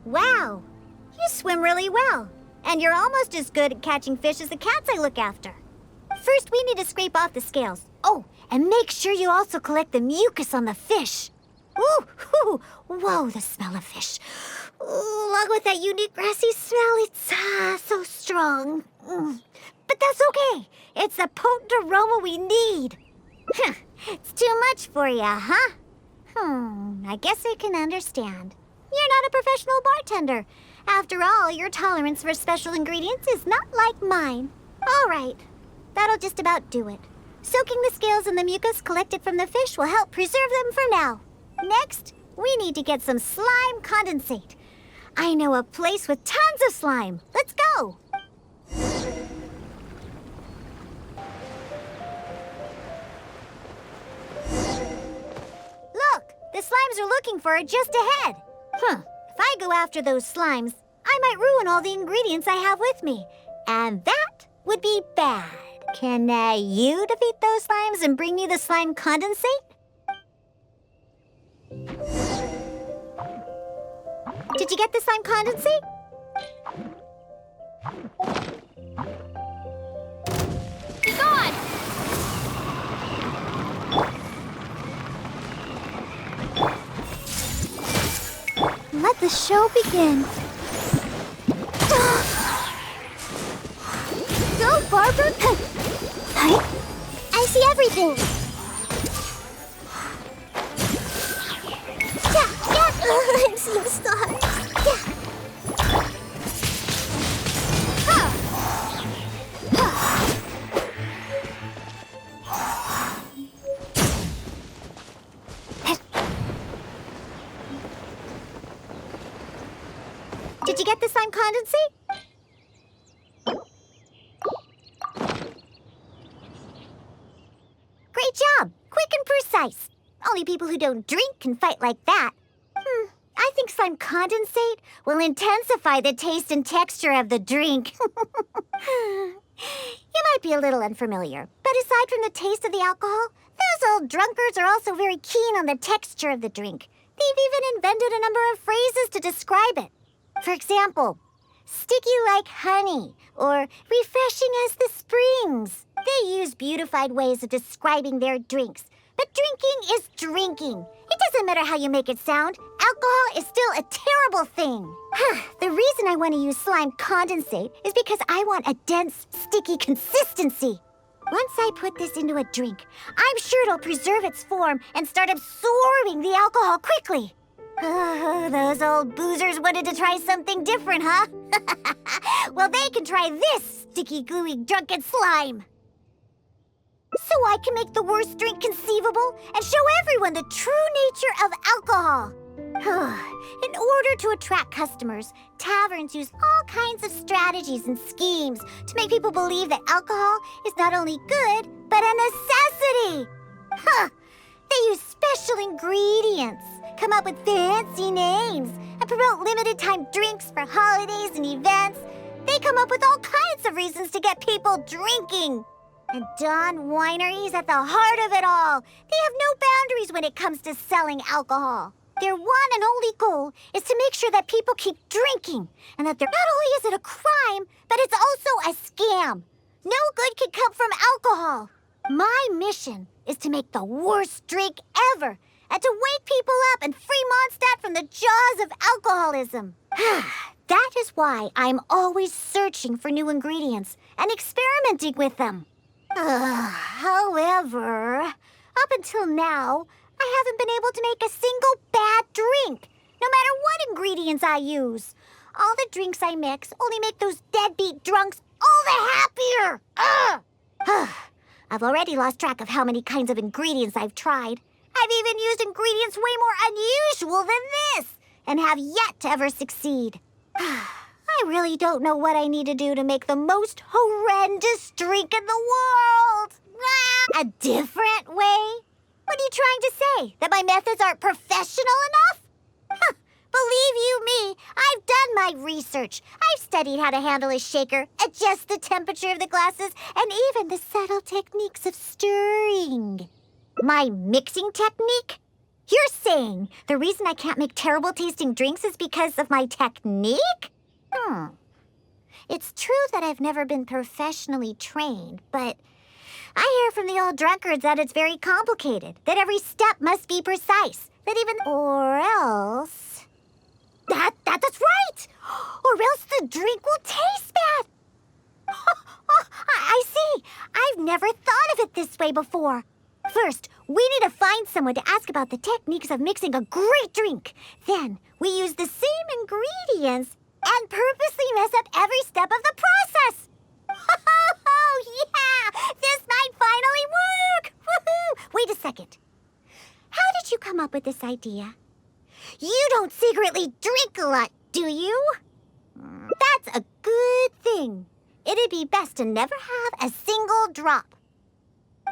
Speaker 3: Wow, you swim really well. And you're almost as good at catching fish as the cats I look after. First, we need to scrape off the scales. Oh, and make sure you also collect the mucus on the fish. Ooh, whoa, the smell of fish. Ooh, along with that unique grassy smell, it's so strong. But that's okay. It's the potent aroma we need. It's too much for you, huh? I guess I can understand. You're not a professional bartender. After all, your tolerance for special ingredients is not like mine. All right, that'll just about do it. Soaking the scales in the mucus collected from the fish will help preserve them for now. Next, we need to get some slime condensate. I know a place with tons of slime. Let's go. slimes are looking for are just ahead. If I go after those slimes, I might ruin all the ingredients I have with me. And that would be bad. Can you defeat those slimes and bring me the slime condensate? Did you get the slime condensate?
Speaker 2: Be gone!
Speaker 3: Let the show begin. Go, Barbara! I see everything. I'm so sorry. Did you get the slime condensate? Great job! Quick and precise. Only people who don't drink can fight like that. I think slime condensate will intensify the taste and texture of the drink. You might be a little unfamiliar, but aside from the taste of the alcohol, those old drunkards are also very keen on the texture of the drink. They've even invented a number of phrases to describe it. For example, sticky like honey, or refreshing as the springs. They use beautified ways of describing their drinks. But drinking is drinking. It doesn't matter how you make it sound. Alcohol is still a terrible thing. The reason I want to use slime condensate is because I want a dense, sticky consistency. Once I put this into a drink, I'm sure it'll preserve its form and start absorbing the alcohol quickly. Those old boozers wanted to try something different, huh? Well, they can try this sticky, gluey, drunken slime. So I can make the worst drink conceivable and show everyone the true nature of alcohol. In order to attract customers, taverns use all kinds of strategies and schemes to make people believe that alcohol is not only good, but a necessity. They use special ingredients, come up with fancy names, and promote limited-time drinks for holidays and events. They come up with all kinds of reasons to get people drinking. And Dawn Winery's at the heart of it all. They have no boundaries when it comes to selling alcohol. Their one and only goal is to make sure that people keep drinking, and that not only is it a crime, but it's also a scam. No good can come from alcohol. My mission is to make the worst drink ever, and to wake people up and free Mondstadt from the jaws of alcoholism. That is why I'm always searching for new ingredients and experimenting with them. However, up until now, I haven't been able to make a single bad drink, no matter what ingredients I use. All the drinks I mix only make those deadbeat drunks all the happier. I've already lost track of how many kinds of ingredients I've tried. I've even used ingredients way more unusual than this, and have yet to ever succeed. I really don't know what I need to do to make the most horrendous drink in the world. A different way? What are you trying to say? That my methods aren't professional enough? Believe you me, I've done my research. I've studied how to handle a shaker, adjust the temperature of the glasses, and even the subtle techniques of stirring. My mixing technique? You're saying the reason I can't make terrible tasting drinks is because of my technique? It's true that I've never been professionally trained, but I hear from the old drunkards that it's very complicated, that every step must be precise, that even... Or else... That's right! Or else the drink will taste bad! I see! I've never thought of it this way before. First, we need to find someone to ask about the techniques of mixing a great drink. Then, we use the same ingredients and purposely mess up every step of the process. Oh, yeah! This might finally work! Woohoo! Wait a second. How did you come up with this idea? You don't secretly drink a lot, do you? That's a good thing. It'd be best to never have a single drop.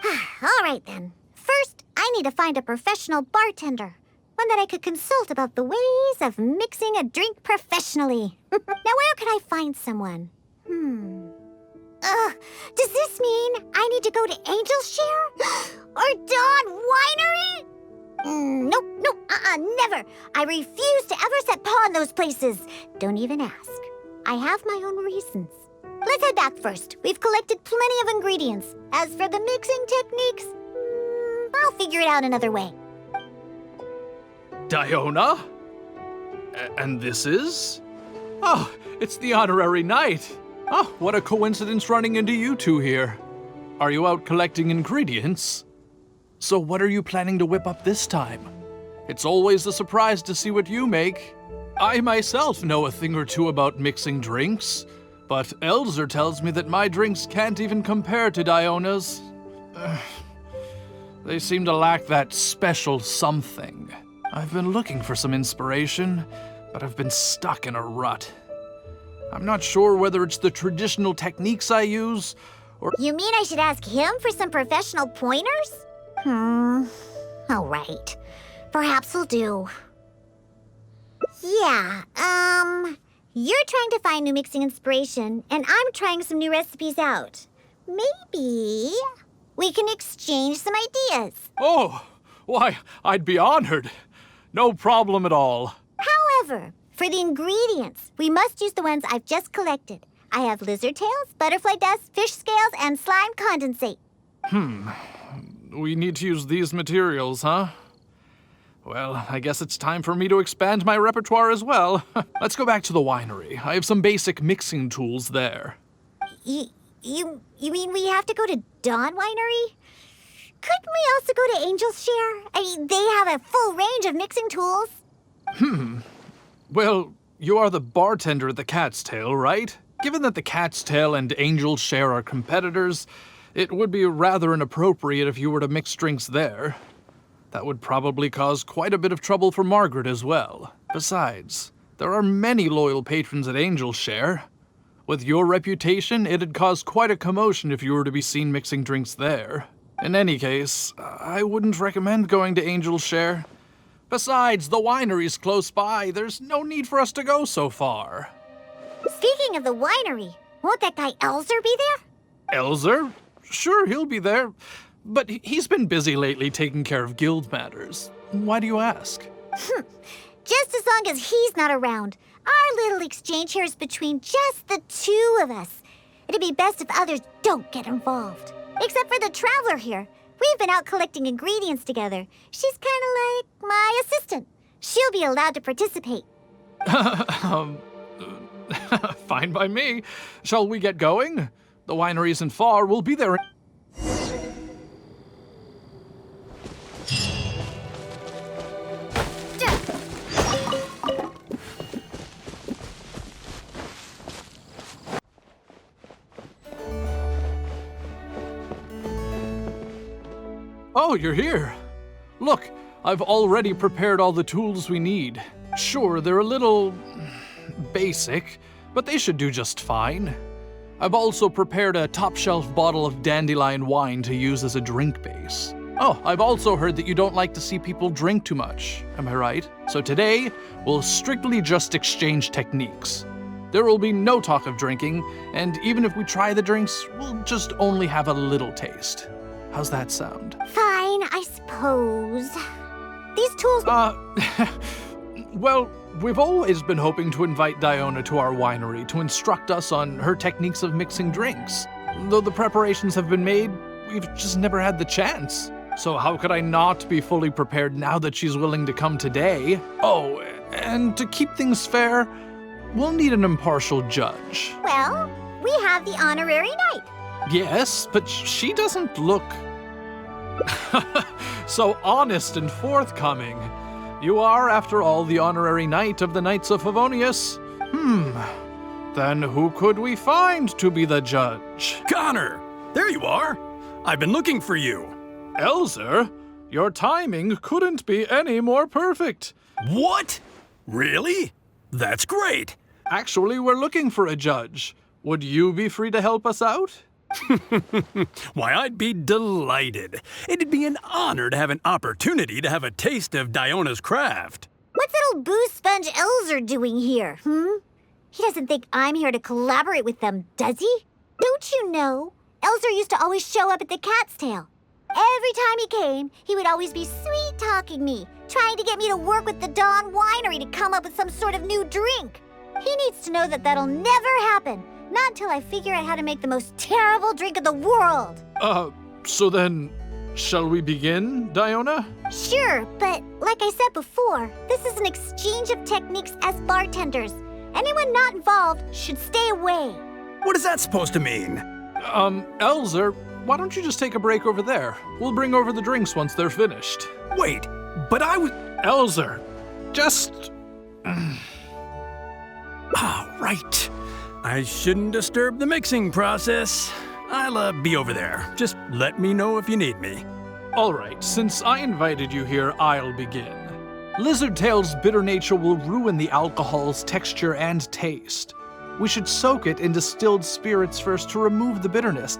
Speaker 3: All right, then. First, I need to find a professional bartender. One that I could consult about the ways of mixing a drink professionally. Now, where could I find someone? Does this mean I need to go to Angel's Share? Or Dawn Winery? Nope, never. I refuse to ever set paw in those places. Don't even ask. I have my own reasons. Let's head back first. We've collected plenty of ingredients. As for the mixing techniques, I'll figure it out another way.
Speaker 8: Diona? And this is? Oh, it's the honorary knight. Oh, what a coincidence running into you two here. Are you out collecting ingredients? So what are you planning to whip up this time? It's always a surprise to see what you make. I myself know a thing or two about mixing drinks, but Elzer tells me that my drinks can't even compare to Diona's. They seem to lack that special something. I've been looking for some inspiration, but I've been stuck in a rut. I'm not sure whether it's the traditional techniques I use, or—
Speaker 3: You mean I should ask him for some professional pointers? All right. Perhaps will do. Yeah, you're trying to find new mixing inspiration, and I'm trying some new recipes out. Maybe we can exchange some ideas.
Speaker 8: Oh, why, I'd be honored. No problem at all.
Speaker 3: However, for the ingredients, we must use the ones I've just collected. I have lizard tails, butterfly dust, fish scales, and slime condensate.
Speaker 8: We need to use these materials, huh? Well, I guess it's time for me to expand my repertoire as well. Let's go back to the winery. I have some basic mixing tools there.
Speaker 3: You mean we have to go to Dawn Winery? Couldn't we also go to Angel's Share? I mean, they have a full range of mixing tools.
Speaker 8: Well, you are the bartender at the Cat's Tail, right? Given that the Cat's Tail and Angel's Share are competitors, it would be rather inappropriate if you were to mix drinks there. That would probably cause quite a bit of trouble for Margaret as well. Besides, there are many loyal patrons at Angel's Share. With your reputation, it'd cause quite a commotion if you were to be seen mixing drinks there. In any case, I wouldn't recommend going to Angel's Share. Besides, the winery's close by. There's no need for us to go so far.
Speaker 3: Speaking of the winery, won't that guy Elzer be there?
Speaker 8: Elzer? Sure, he'll be there. But he's been busy lately taking care of guild matters. Why do you ask?
Speaker 3: Just as long as he's not around. Our little exchange here is between just the two of us. It'd be best if others don't get involved. Except for the traveler here. We've been out collecting ingredients together. She's kind of like my assistant. She'll be allowed to participate.
Speaker 8: Fine by me. Shall we get going? The winery isn't far. We'll be there. Oh, you're here. Look, I've already prepared all the tools we need. Sure, they're a little basic, but they should do just fine. I've also prepared a top-shelf bottle of dandelion wine to use as a drink base. Oh, I've also heard that you don't like to see people drink too much. Am I right? So today, we'll strictly just exchange techniques. There will be no talk of drinking, and even if we try the drinks, we'll just only have a little taste. How's that sound?
Speaker 3: Fine, I suppose. These tools—
Speaker 8: Well, we've always been hoping to invite Diona to our winery to instruct us on her techniques of mixing drinks. Though the preparations have been made, we've just never had the chance. So how could I not be fully prepared now that she's willing to come today? Oh, and to keep things fair, we'll need an impartial judge.
Speaker 3: Well, we have the honorary knight.
Speaker 8: Yes, but she doesn't look so honest and forthcoming. You are, after all, the honorary knight of the Knights of Favonius. Then who could we find to be the judge?
Speaker 7: Connor! There you are! I've been looking for you.
Speaker 8: Elzer, your timing couldn't be any more perfect.
Speaker 7: What? Really? That's great.
Speaker 8: Actually, we're looking for a judge. Would you be free to help us out?
Speaker 9: Why, I'd be delighted. It'd be an honor to have an opportunity to have a taste of Diona's craft.
Speaker 3: What's little Boo Sponge Elzer doing here, He doesn't think I'm here to collaborate with them, does he? Don't you know? Elzer used to always show up at the Cat's Tail. Every time he came, he would always be sweet-talking me, trying to get me to work with the Dawn Winery to come up with some sort of new drink. He needs to know that that'll never happen, not until I figure out how to make the most terrible drink in the world.
Speaker 8: So then, shall we begin, Diona?
Speaker 3: Sure, but like I said before, this is an exchange of techniques as bartenders. Anyone not involved should stay away.
Speaker 9: What is that supposed to mean?
Speaker 8: Elzer, why don't you just take a break over there? We'll bring over the drinks once they're finished.
Speaker 9: Wait, but I was...
Speaker 8: Elzer, just...
Speaker 9: right. I shouldn't disturb the mixing process. I'll be over there. Just let me know if you need me.
Speaker 8: All right, since I invited you here, I'll begin. Lizardtail's bitter nature will ruin the alcohol's texture and taste. We should soak it in distilled spirits first to remove the bitterness.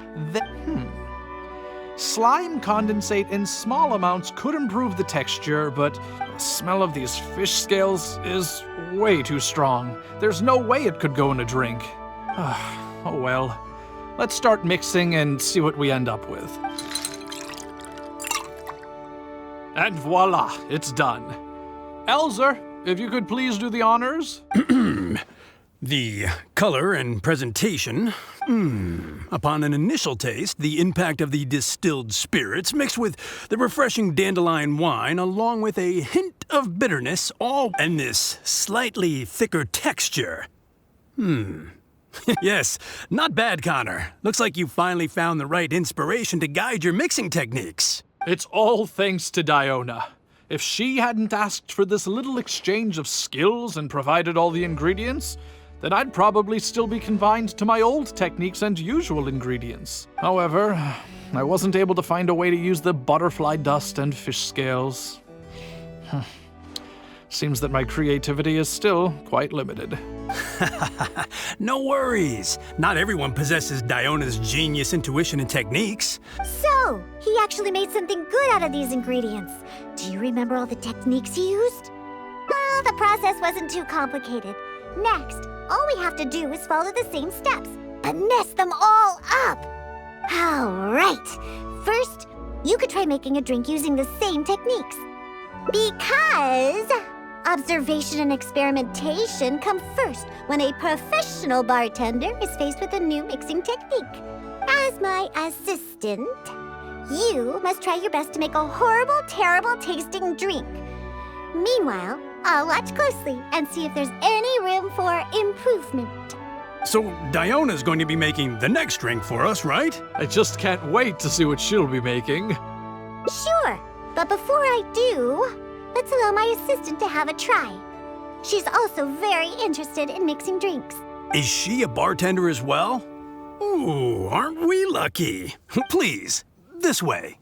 Speaker 8: Slime condensate in small amounts could improve the texture, but the smell of these fish scales is way too strong. There's no way it could go in a drink. Oh well. Let's start mixing and see what we end up with. And voila, it's done. Elzer, if you could please do the honors.
Speaker 9: The color and presentation. Upon an initial taste, the impact of the distilled spirits mixed with the refreshing dandelion wine along with a hint of bitterness, and this slightly thicker texture. Yes, not bad, Connor. Looks like you finally found the right inspiration to guide your mixing techniques.
Speaker 8: It's all thanks to Diona. If she hadn't asked for this little exchange of skills and provided all the ingredients, then I'd probably still be confined to my old techniques and usual ingredients. However, I wasn't able to find a way to use the butterfly dust and fish scales. Seems that my creativity is still quite limited.
Speaker 9: No worries. Not everyone possesses Diona's genius intuition and techniques.
Speaker 3: So, he actually made something good out of these ingredients. Do you remember all the techniques he used? Well, the process wasn't too complicated. Next, all we have to do is follow the same steps, but mess them all up. All right. First, you could try making a drink using the same techniques. Because observation and experimentation come first when a professional bartender is faced with a new mixing technique. As my assistant, you must try your best to make a horrible, terrible tasting drink. Meanwhile, I'll watch closely and see if there's any room for improvement.
Speaker 9: So Diona's going to be making the next drink for us, right?
Speaker 8: I just can't wait to see what she'll be making.
Speaker 3: Sure, but before I do, let's allow my assistant to have a try. She's also very interested in mixing drinks.
Speaker 9: Is she a bartender as well? Ooh, aren't we lucky? Please, this way.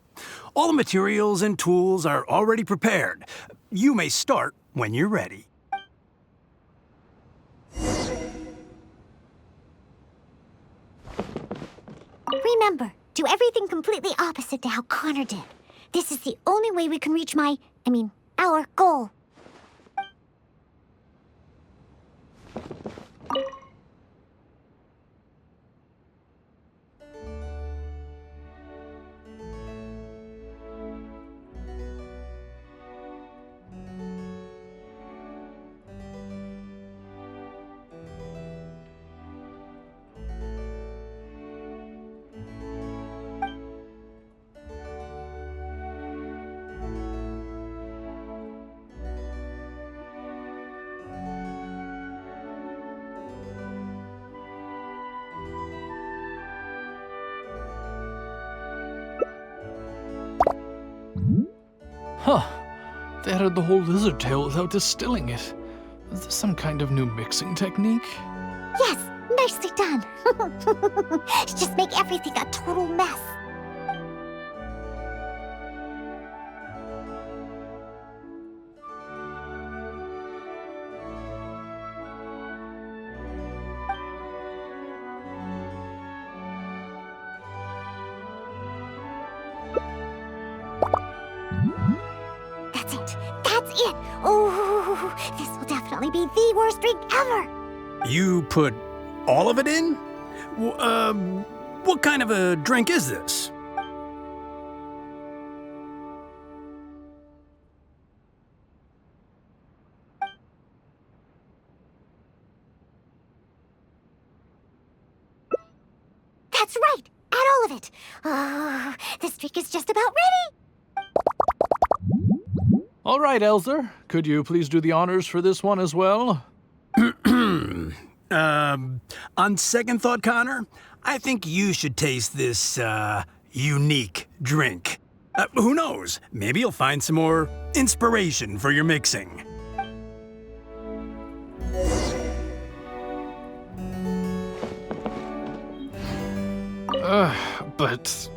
Speaker 9: All the materials and tools are already prepared. You may start when you're ready.
Speaker 3: Remember, do everything completely opposite to how Connor did. This is the only way we can reach our goal.
Speaker 8: Huh. They added the whole lizard tail without distilling it. Is this some kind of new mixing technique?
Speaker 3: Yes, nicely done. Just make everything a total mess. it. Oh, this will definitely be the worst drink ever.
Speaker 9: You put all of it in? What kind of a drink is this?
Speaker 3: That's right. Add all of it. Oh, this drink is just about ready.
Speaker 8: All right, Elzer. Could you please do the honors for this one as well?
Speaker 9: On second thought, Connor, I think you should taste this, unique drink. Who knows? Maybe you'll find some more inspiration for your mixing.
Speaker 8: But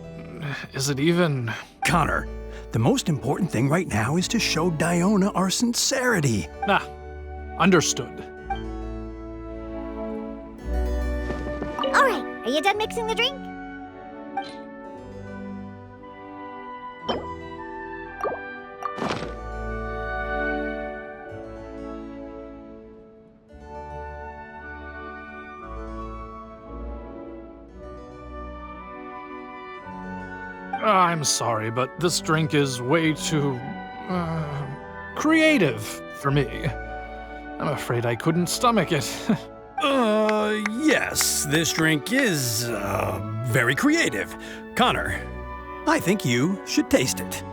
Speaker 8: is it even...
Speaker 9: Connor, the most important thing right now is to show Diona our sincerity.
Speaker 8: Nah, understood.
Speaker 3: All right, are you done mixing the drink?
Speaker 8: I'm sorry, but this drink is way too... creative for me. I'm afraid I couldn't stomach it.
Speaker 9: Yes, this drink is, very creative. Connor, I think you should taste it.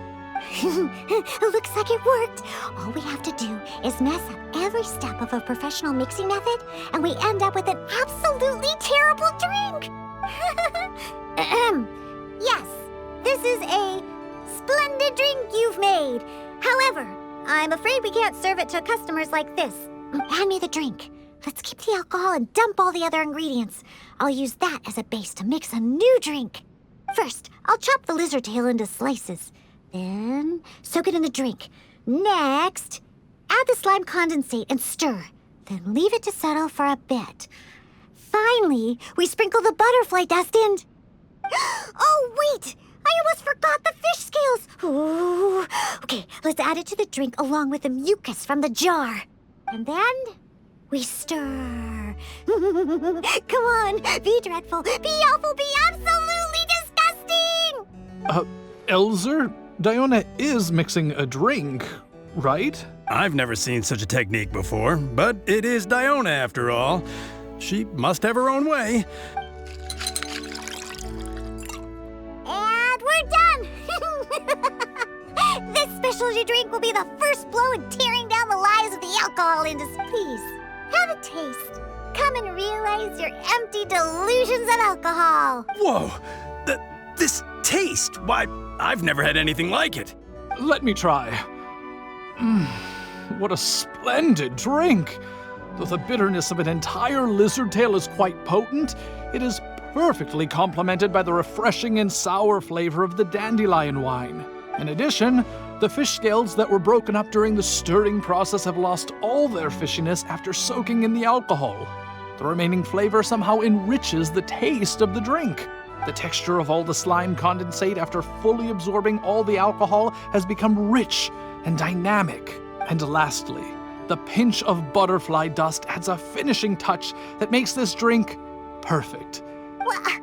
Speaker 3: Looks like it worked. All we have to do is mess up every step of a professional mixing method, and we end up with an absolutely terrible drink. Yes, this is a splendid drink you've made. However, I'm afraid we can't serve it to customers like this. Hand me the drink. Let's keep the alcohol and dump all the other ingredients. I'll use that as a base to mix a new drink. First, I'll chop the lizard tail into slices. Then, soak it in the drink. Next, add the slime condensate and stir. Then leave it to settle for a bit. Finally, we sprinkle the butterfly dust in. Oh, wait! I almost forgot the fish scales! Ooh. Okay, let's add it to the drink along with the mucus from the jar. And then... we stir. Come on, be dreadful, be awful, be absolutely disgusting!
Speaker 8: Elzer, Diona is mixing a drink, right?
Speaker 9: I've never seen such a technique before, but it is Diona after all. She must have her own way.
Speaker 3: And we're done! This specialty drink will be the first blow in tearing down the lives of the alcohol industry. Please, have a taste. Come and realize your empty delusions of alcohol.
Speaker 9: Whoa! This taste! Why, I've never had anything like it.
Speaker 8: Let me try. What a splendid drink! Though the bitterness of an entire lizard tail is quite potent, it is perfectly complemented by the refreshing and sour flavor of the dandelion wine. In addition, the fish scales that were broken up during the stirring process have lost all their fishiness after soaking in the alcohol. The remaining flavor somehow enriches the taste of the drink. The texture of all the slime condensate after fully absorbing all the alcohol has become rich and dynamic. And lastly, the pinch of butterfly dust adds a finishing touch that makes this drink perfect.
Speaker 3: What?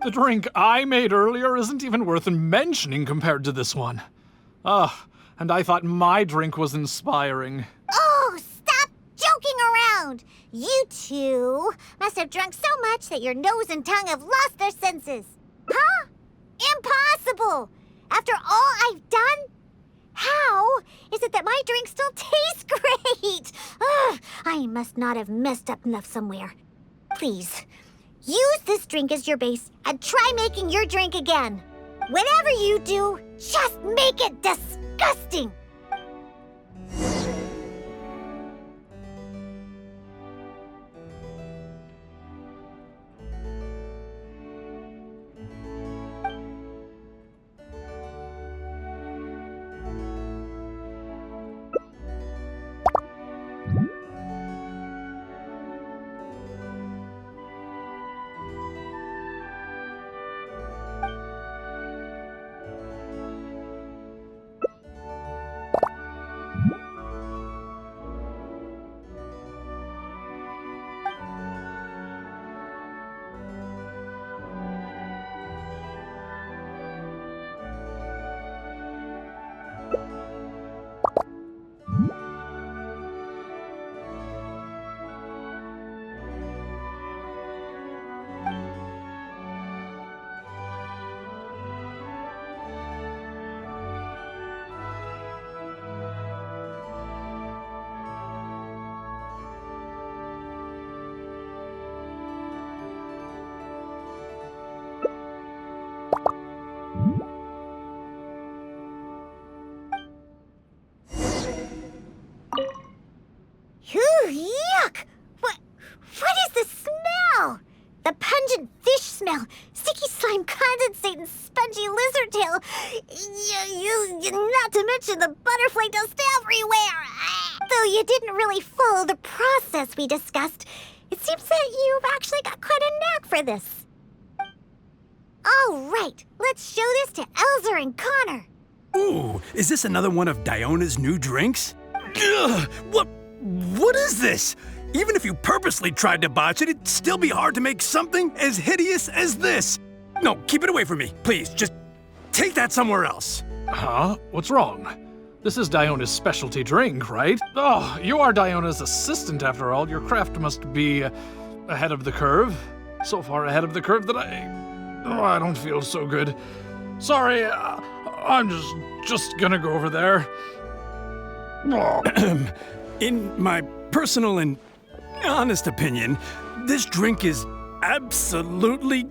Speaker 8: The drink I made earlier isn't even worth mentioning compared to this one. And I thought my drink was inspiring.
Speaker 3: Oh, stop joking around! You two must have drunk so much that your nose and tongue have lost their senses. Huh? Impossible! After all I've done? How is it that my drink still tastes great? I must not have messed up enough somewhere. Please, use this drink as your base and try making your drink again. Whatever you do, just make it disgusting. to mention the butterfly dust everywhere. Though you didn't really follow the process we discussed, it seems that you've actually got quite a knack for this. All right, let's show this to Elzer and Connor.
Speaker 9: Ooh, is this another one of Diona's new drinks? Ugh, what is this? Even if you purposely tried to botch it, it'd still be hard to make something as hideous as this. No, keep it away from me, please. Just take that somewhere else.
Speaker 8: Huh? What's wrong? This is Diona's specialty drink, right? Oh, you are Diona's assistant after all. Your craft must be ahead of the curve. So far ahead of the curve that I don't feel so good. Sorry, I'm just gonna go over there.
Speaker 9: In my personal and honest opinion, this drink is absolutely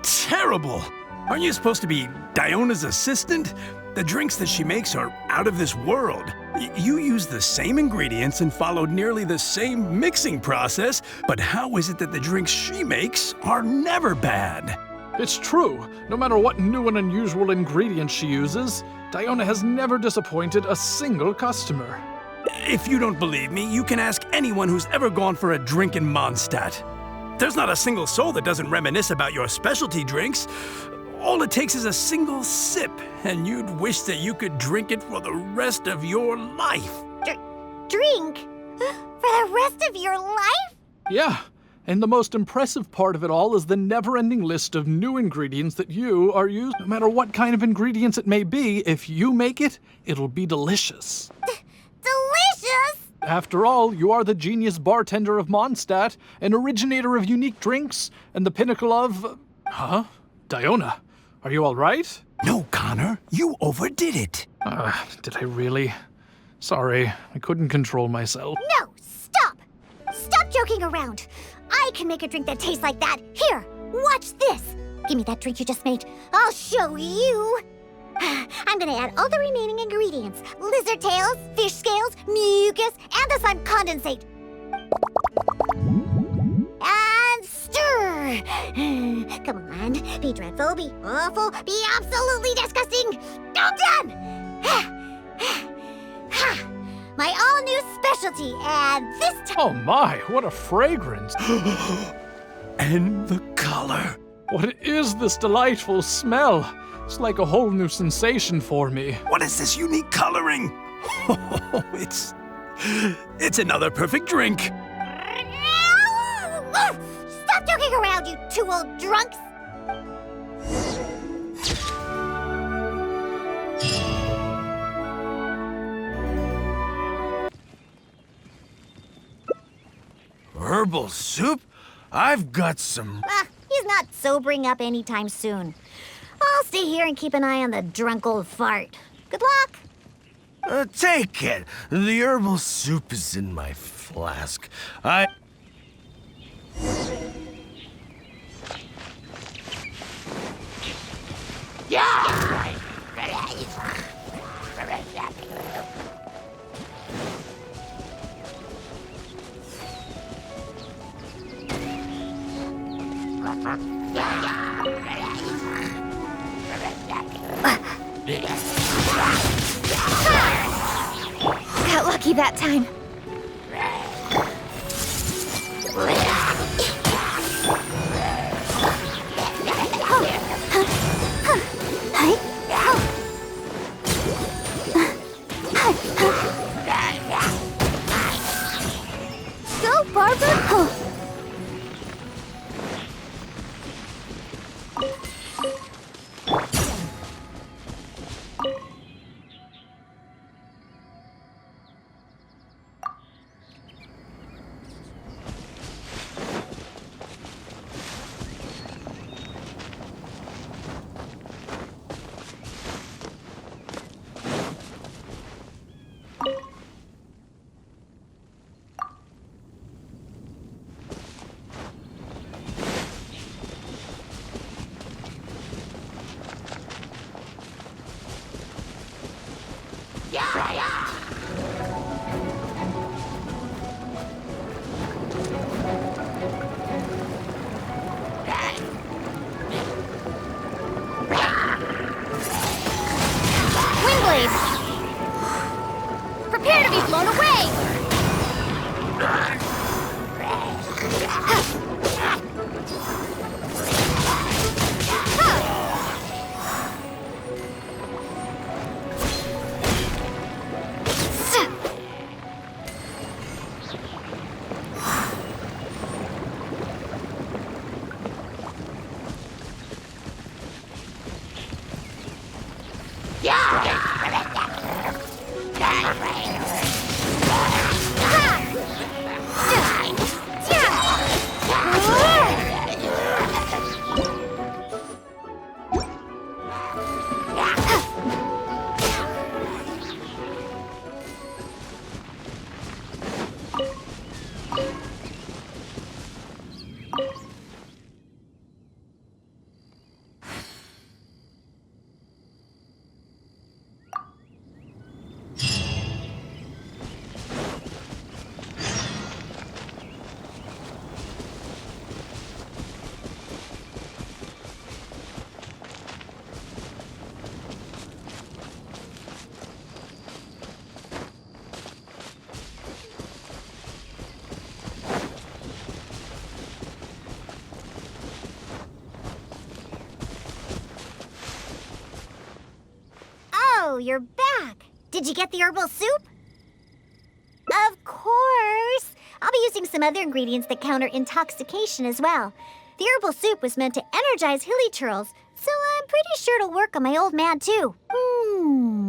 Speaker 9: terrible. Aren't you supposed to be Diona's assistant? The drinks that she makes are out of this world. You use the same ingredients and followed nearly the same mixing process, but how is it that the drinks she makes are never bad?
Speaker 8: It's true. No matter what new and unusual ingredients she uses, Diona has never disappointed a single customer.
Speaker 9: If you don't believe me, you can ask anyone who's ever gone for a drink in Mondstadt. There's not a single soul that doesn't reminisce about your specialty drinks. All it takes is a single sip, and you'd wish that you could drink it for the rest of your life.
Speaker 3: Drink? For the rest of your life?
Speaker 8: Yeah, and the most impressive part of it all is the never-ending list of new ingredients that you are using. No matter what kind of ingredients it may be, if you make it, it'll be delicious.
Speaker 3: Delicious?
Speaker 8: After all, you are the genius bartender of Mondstadt, an originator of unique drinks, and the pinnacle of... Huh? Diona, are you all right?
Speaker 9: No, Connor, you overdid it.
Speaker 8: Did I really? Sorry, I couldn't control myself.
Speaker 3: No, stop! Stop joking around. I can make a drink that tastes like that. Here, watch this. Give me that drink you just made. I'll show you. I'm gonna add all the remaining ingredients. Lizard tails, fish scales, mucus, and the sun condensate. And stir. Come on, be dreadful, be awful, be absolutely disgusting. All done. My all-new specialty, and this time...
Speaker 8: Oh my, what a fragrance.
Speaker 9: And the color.
Speaker 8: What is this delightful smell? It's like a whole new sensation for me.
Speaker 9: What is this unique coloring? Oh, it's another perfect drink.
Speaker 3: Stop joking around, you two old drunks!
Speaker 7: Herbal soup? I've got some...
Speaker 3: He's not sobering up anytime soon. I'll stay here and keep an eye on the drunk old fart. Good luck!
Speaker 7: Take it. The herbal soup is in my flask.
Speaker 2: Got lucky that time.
Speaker 3: Go, Barbara! Windblade! blown away! Oh, you're back. Did you get the herbal soup? Of course. I'll be using some other ingredients that counter intoxication as well. The herbal soup was meant to energize hilly churls, so I'm pretty sure it'll work on my old man too.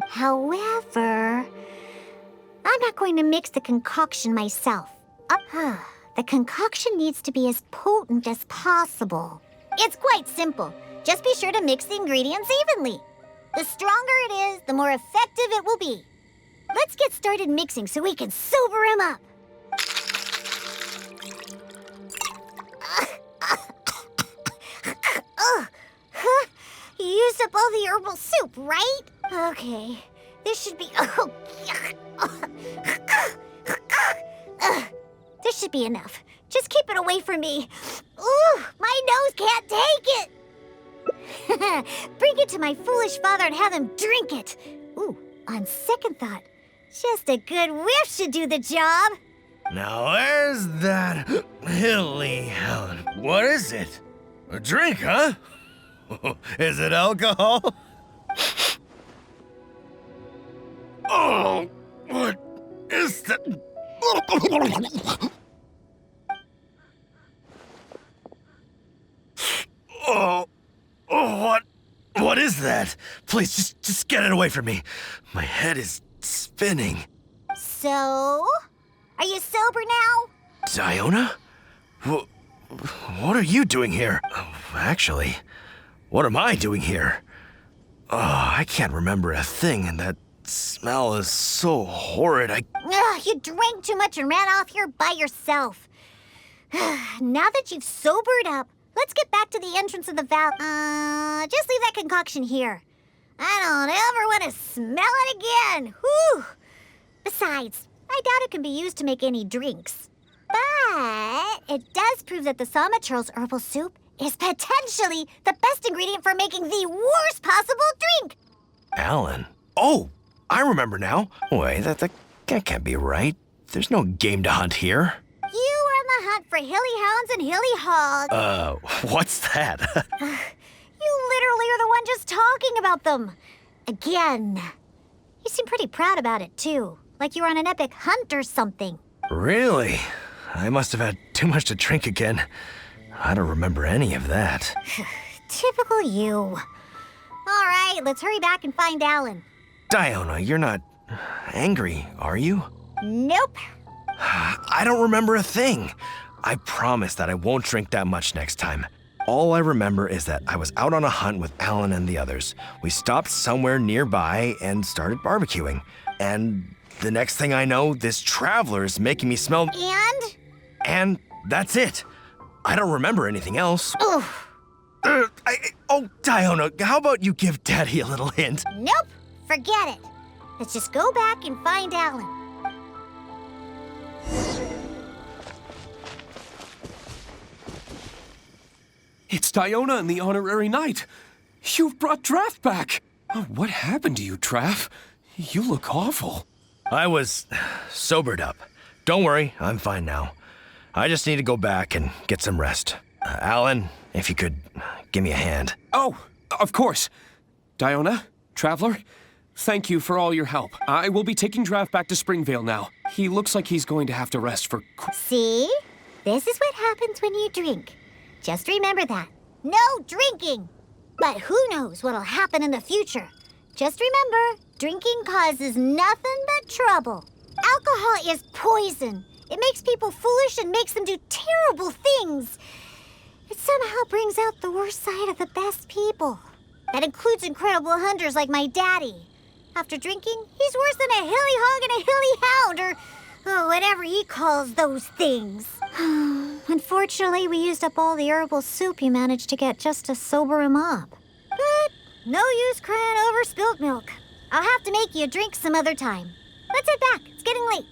Speaker 3: However, I'm not going to mix the concoction myself. The concoction needs to be as potent as possible. It's quite simple. Just be sure to mix the ingredients evenly. The stronger it is, the more effective it will be. Let's get started mixing so we can sober him up. You used up all the herbal soup, right? Okay, this should be... This should be enough. Just keep it away from me. Ooh, my nose can't take it. Bring it to my foolish father and have him drink it. Ooh, on second thought, just a good whiff should do the job.
Speaker 7: Now where's that hilly Helen? What is it? A drink, huh? Is it alcohol? Oh, what is that? What is that? Please, just get it away from me. My head is spinning.
Speaker 3: So, are you sober now?
Speaker 7: Diona? What are you doing here? Actually, what am I doing here? Oh, I can't remember a thing, and that smell is so horrid.
Speaker 3: You drank too much and ran off here by yourself. Now that you've sobered up, let's get back to the entrance of the valley. Just leave that concoction here. I don't ever want to smell it again. Whew. Besides, I doubt it can be used to make any drinks. But it does prove that the Samachurl's herbal soup is potentially the best ingredient for making the worst possible drink.
Speaker 7: Alan? Oh, I remember now. Wait, that can't be right. There's no game to hunt here.
Speaker 3: You are on the hunt for hilly hounds and hilly hogs.
Speaker 7: What's that?
Speaker 3: You literally are the one just talking about them. Again. You seem pretty proud about it, too. Like you were on an epic hunt or something.
Speaker 7: Really? I must have had too much to drink again. I don't remember any of that.
Speaker 3: Typical you. All right, let's hurry back and find Alan.
Speaker 7: Diona, you're not angry, are you?
Speaker 3: Nope.
Speaker 7: I don't remember a thing. I promise that I won't drink that much next time. All I remember is that I was out on a hunt with Alan and the others. We stopped somewhere nearby and started barbecuing. And the next thing I know, this traveler is making me smell... And that's it. I don't remember anything else.
Speaker 3: Oof.
Speaker 7: Diona, how about you give Daddy a little hint?
Speaker 3: Nope. Forget it. Let's just go back and find Alan.
Speaker 6: It's Diona and the Honorary Knight. You've brought Draft back. Oh, what happened to you, Draft? You look awful.
Speaker 7: I was sobered up. Don't worry, I'm fine now. I just need to go back and get some rest. Alan, if you could give me a hand.
Speaker 6: Oh, of course. Diona, Traveler, thank you for all your help. I will be taking Draft back to Springvale now. He looks like he's going to have to rest for...
Speaker 3: See? This is what happens when you drink. Just remember that. No drinking! But who knows what'll happen in the future. Just remember, drinking causes nothing but trouble. Alcohol is poison. It makes people foolish and makes them do terrible things. It somehow brings out the worst side of the best people. That includes incredible hunters like my daddy. After drinking, he's worse than a hilly hog and a hilly hound, or whatever he calls those things. Unfortunately, we used up all the herbal soup he managed to get just to sober him up. But no use crying over spilt milk. I'll have to make you a drink some other time. Let's head back. It's getting late.